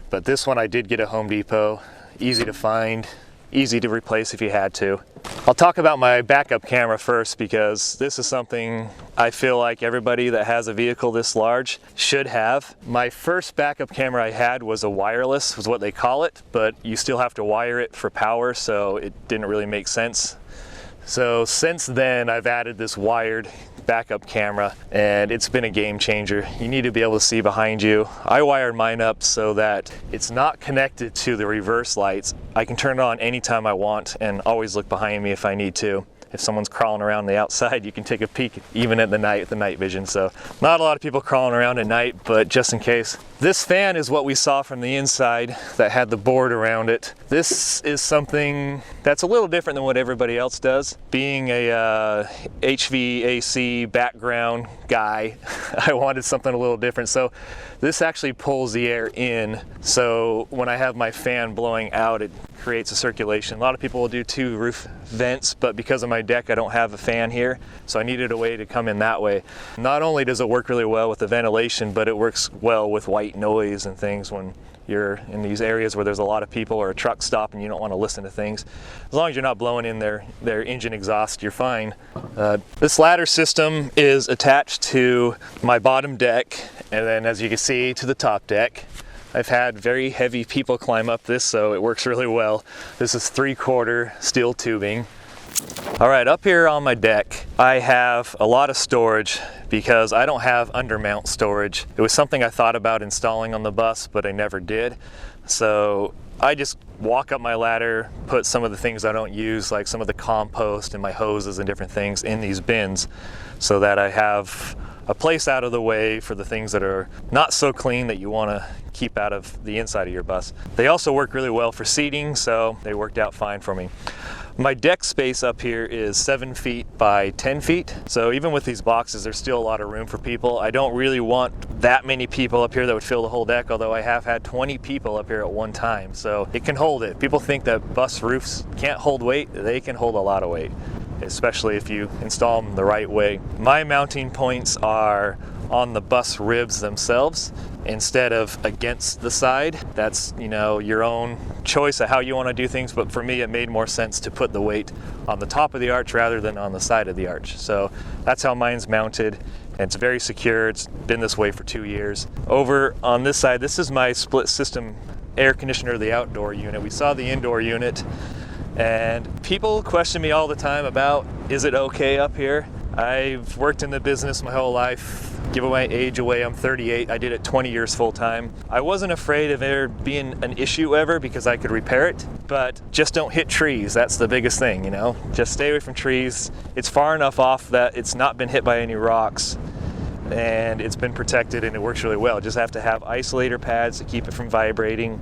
but this one I did get at Home Depot. Easy to find, easy to replace if you had to. I'll talk about my backup camera first because this is something I feel like everybody that has a vehicle this large should have. My first backup camera I had was a wireless, was what they call it, but you still have to wire it for power, so it didn't really make sense. So since then I've added this wired backup camera and it's been a game changer. You need to be able to see behind you. I wired mine up so that it's not connected to the reverse lights. I can turn it on anytime I want and always look behind me if I need to. if someone's crawling around the outside, you can take a peek even at the night with the night vision. So not a lot of people crawling around at night, but just in case. This fan is what we saw from the inside that had the board around it. This is something that's a little different than what everybody else does. Being a HVAC background guy, I wanted something a little different. So this actually pulls the air in. So when I have my fan blowing out, it creates a circulation. A lot of people will do 2 roof vents, but because of my deck, I don't have a fan here. So I needed a way to come in that way. Not only does it work really well with the ventilation, but it works well with white noise and things when you're in these areas where there's a lot of people or a truck stop and you don't want to listen to things. As long as you're not blowing in their engine exhaust, you're fine. This ladder system is attached to my bottom deck, and then as you can see, to the top deck. I've had very heavy people climb up this, so it works really well. This is 3/4 steel tubing. All right, up here on my deck, I have a lot of storage because I don't have undermount storage. It was something I thought about installing on the bus, but I never did. So I just walk up my ladder, put some of the things I don't use, like some of the compost and my hoses and different things, in these bins so that I have a place out of the way for the things that are not so clean that you want to keep out of the inside of your bus. They also work really well for seating, so they worked out fine for me. My deck space up here is 7 feet by 10 feet. So even with these boxes, there's still a lot of room for people. I don't really want that many people up here that would fill the whole deck, although I have had 20 people up here at one time. So it can hold it. People think that bus roofs can't hold weight. They can hold a lot of weight, especially if you install them the right way. My mounting points are on the bus ribs themselves instead of against the side. That's, you know, your own choice of how you want to do things, but for me it made more sense to put the weight on the top of the arch rather than on the side of the arch. So that's how mine's mounted, and it's very secure. It's been this way for 2 years. Over on this side, this is my split system air conditioner, the outdoor unit. We saw the indoor unit, and people question me all the time about, is it okay up here? I've worked in the business my whole life. Give my age away, I'm 38. I did it 20 years full time. I wasn't afraid of there being an issue ever because I could repair it, but just don't hit trees. That's the biggest thing, you know? Just stay away from trees. It's far enough off that it's not been hit by any rocks, and it's been protected and it works really well. Just have to have isolator pads to keep it from vibrating.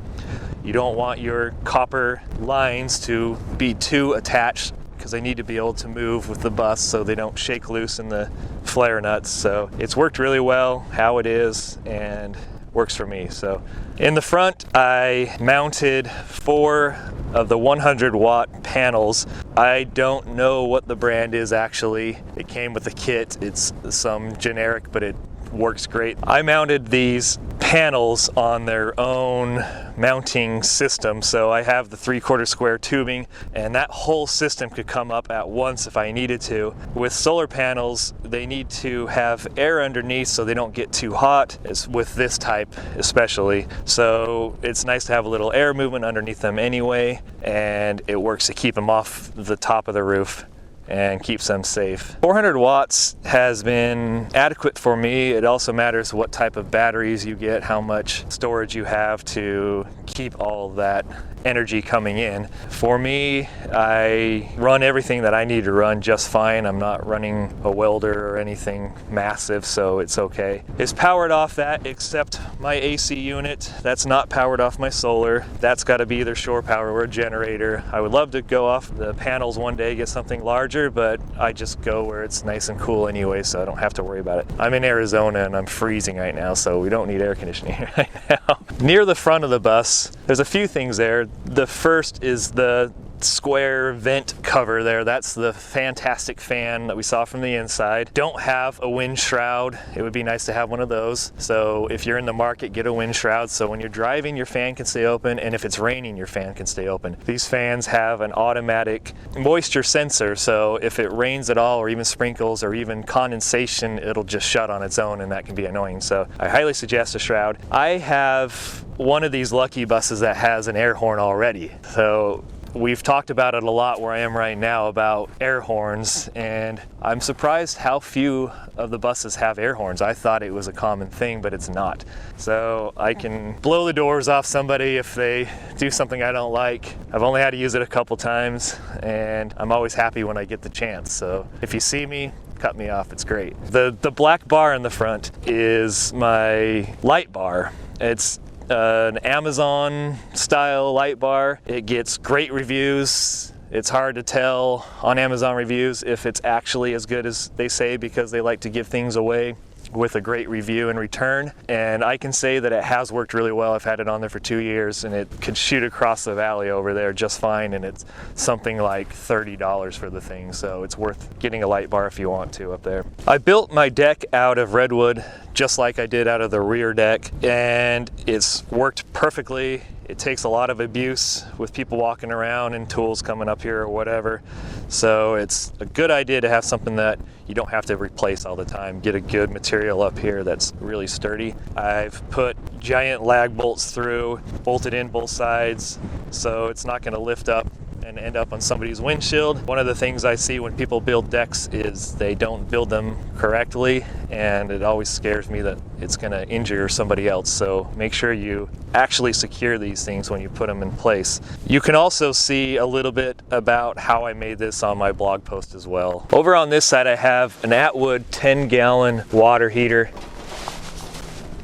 You don't want your copper lines to be too attached because they need to be able to move with the bus so they don't shake loose in the flare nuts. So it's worked really well how it is and works for me. So in the front, I mounted 4 of the 100-watt panels. I don't know what the brand is actually. It came with a kit. It's some generic, but it works great. I mounted these panels on their own mounting system. So I have the 3/4 square tubing, and that whole system could come up at once if I needed to. With solar panels, they need to have air underneath so they don't get too hot, as with this type especially. So it's nice to have a little air movement underneath them anyway, and it works to keep them off the top of the roof and keeps them safe. 400 watts has been adequate for me. It also matters what type of batteries you get, how much storage you have to keep all that energy coming in. For me, I run everything that I need to run just fine. I'm not running a welder or anything massive, so it's okay. It's powered off that except my AC unit. That's not powered off my solar. That's got to be either shore power or a generator. I would love to go off the panels one day, get something larger, but I just go where it's nice and cool anyway, so I don't have to worry about it. I'm in Arizona and I'm freezing right now, so we don't need air conditioning right now. Near the front of the bus, there's a few things there. The first is the square vent cover there. That's the fantastic fan that we saw from the inside. Don't have a wind shroud. It would be nice to have one of those. So if you're in the market, get a wind shroud so when you're driving, your fan can stay open, and if it's raining, your fan can stay open. These fans have an automatic moisture sensor, so if it rains at all or even sprinkles or even condensation, it'll just shut on its own, and that can be annoying. So I highly suggest a shroud. I have one of these lucky buses that has an air horn already. So we've talked about it a lot where I am right now about air horns, and I'm surprised how few of the buses have air horns. I thought it was a common thing, but it's not. So I can blow the doors off somebody if they do something I don't like. I've only had to use it a couple times, and I'm always happy when I get the chance. So if you see me, cut me off, it's great. The black bar in the front is my light bar. It's an Amazon style light bar. It gets great reviews. It's hard to tell on Amazon reviews if it's actually as good as they say, because they like to give things away with a great review in return. And I can say that it has worked really well. I've had it on there for 2 years, and it could shoot across the valley over there just fine, and it's something like $30 for the thing, so it's worth getting a light bar if you want to up there. I built my deck out of redwood just like I did out of the rear deck, and it's worked perfectly. It takes a lot of abuse with people walking around and tools coming up here or whatever. So it's a good idea to have something that you don't have to replace all the time. Get a good material up here that's really sturdy. I've put giant lag bolts through, bolted in both sides, so it's not going to lift up and end up on somebody's windshield. One of the things I see when people build decks is they don't build them correctly, and it always scares me that it's going to injure somebody else. So make sure you actually secure these things when you put them in place. You can also see a little bit about how I made this on my blog post as well. Over on this side I have an Atwood 10-gallon water heater.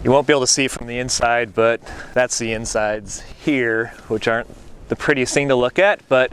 You won't be able to see from the inside, but that's the insides here, which aren't the prettiest thing to look at, but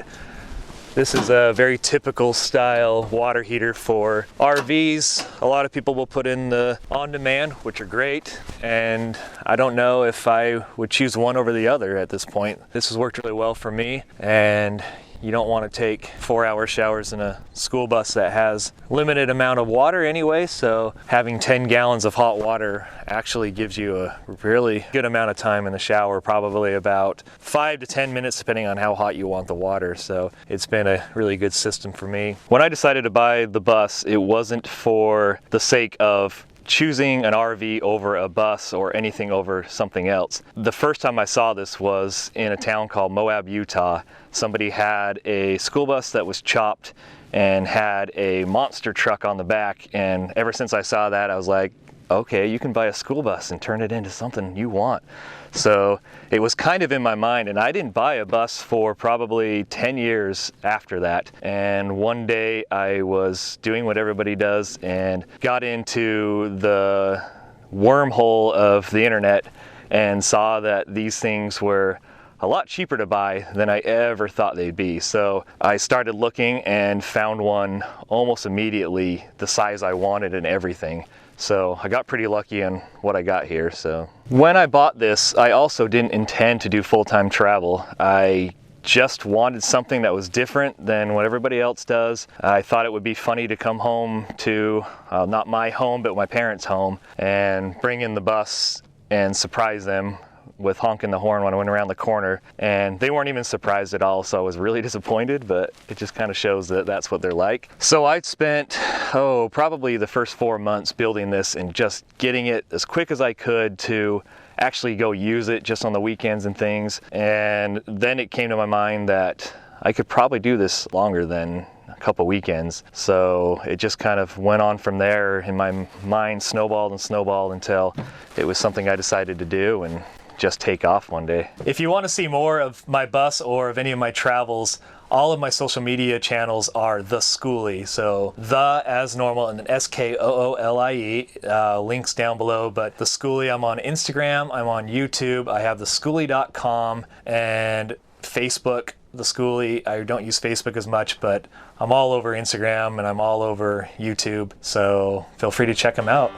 this is a very typical style water heater for RVs. A lot of people will put in the on-demand, which are great, and I don't know if I would choose one over the other at this point. This has worked really well for me, and you don't want to take 4-hour showers in a school bus that has limited amount of water anyway, so having 10 gallons of hot water actually gives you a really good amount of time in the shower, probably about 5 to 10 minutes depending on how hot you want the water. So it's been a really good system for me. When I decided to buy the bus, it wasn't for the sake of choosing an RV over a bus or anything over something else. The first time I saw this was in a town called Moab, Utah. Somebody had a school bus that was chopped and had a monster truck on the back, and ever since I saw that I was like, okay, you can buy a school bus and turn it into something you want. So it was kind of in my mind, and I didn't buy a bus for probably 10 years after that. And one day I was doing what everybody does and got into the wormhole of the internet and saw that these things were a lot cheaper to buy than I ever thought they'd be. So I started looking and found one almost immediately the size I wanted and everything. So I got pretty lucky on what I got here. So when I bought this, I also didn't intend to do full-time travel. I just wanted something that was different than what everybody else does. I thought it would be funny to come home to, not my home, but my parents' home, and bring in the bus and surprise them with honking the horn when I went around the corner, and they weren't even surprised at all, so I was really disappointed, but it just kind of shows that that's what they're like. So I spent, probably the first 4 months building this and just getting it as quick as I could to actually go use it just on the weekends and things. And then it came to my mind that I could probably do this longer than a couple weekends. So it just kind of went on from there, in my mind snowballed and snowballed until it was something I decided to do and just take off one day. If you want to see more of my bus or of any of my travels, all of my social media channels are The Skoolie. So the as normal and then S-K-O-O-L-I-E, links down below. But The Skoolie, I'm on Instagram, I'm on YouTube, I have theskoolie.com and Facebook, The Skoolie. I don't use Facebook as much, but I'm all over Instagram and I'm all over YouTube. So feel free to check them out.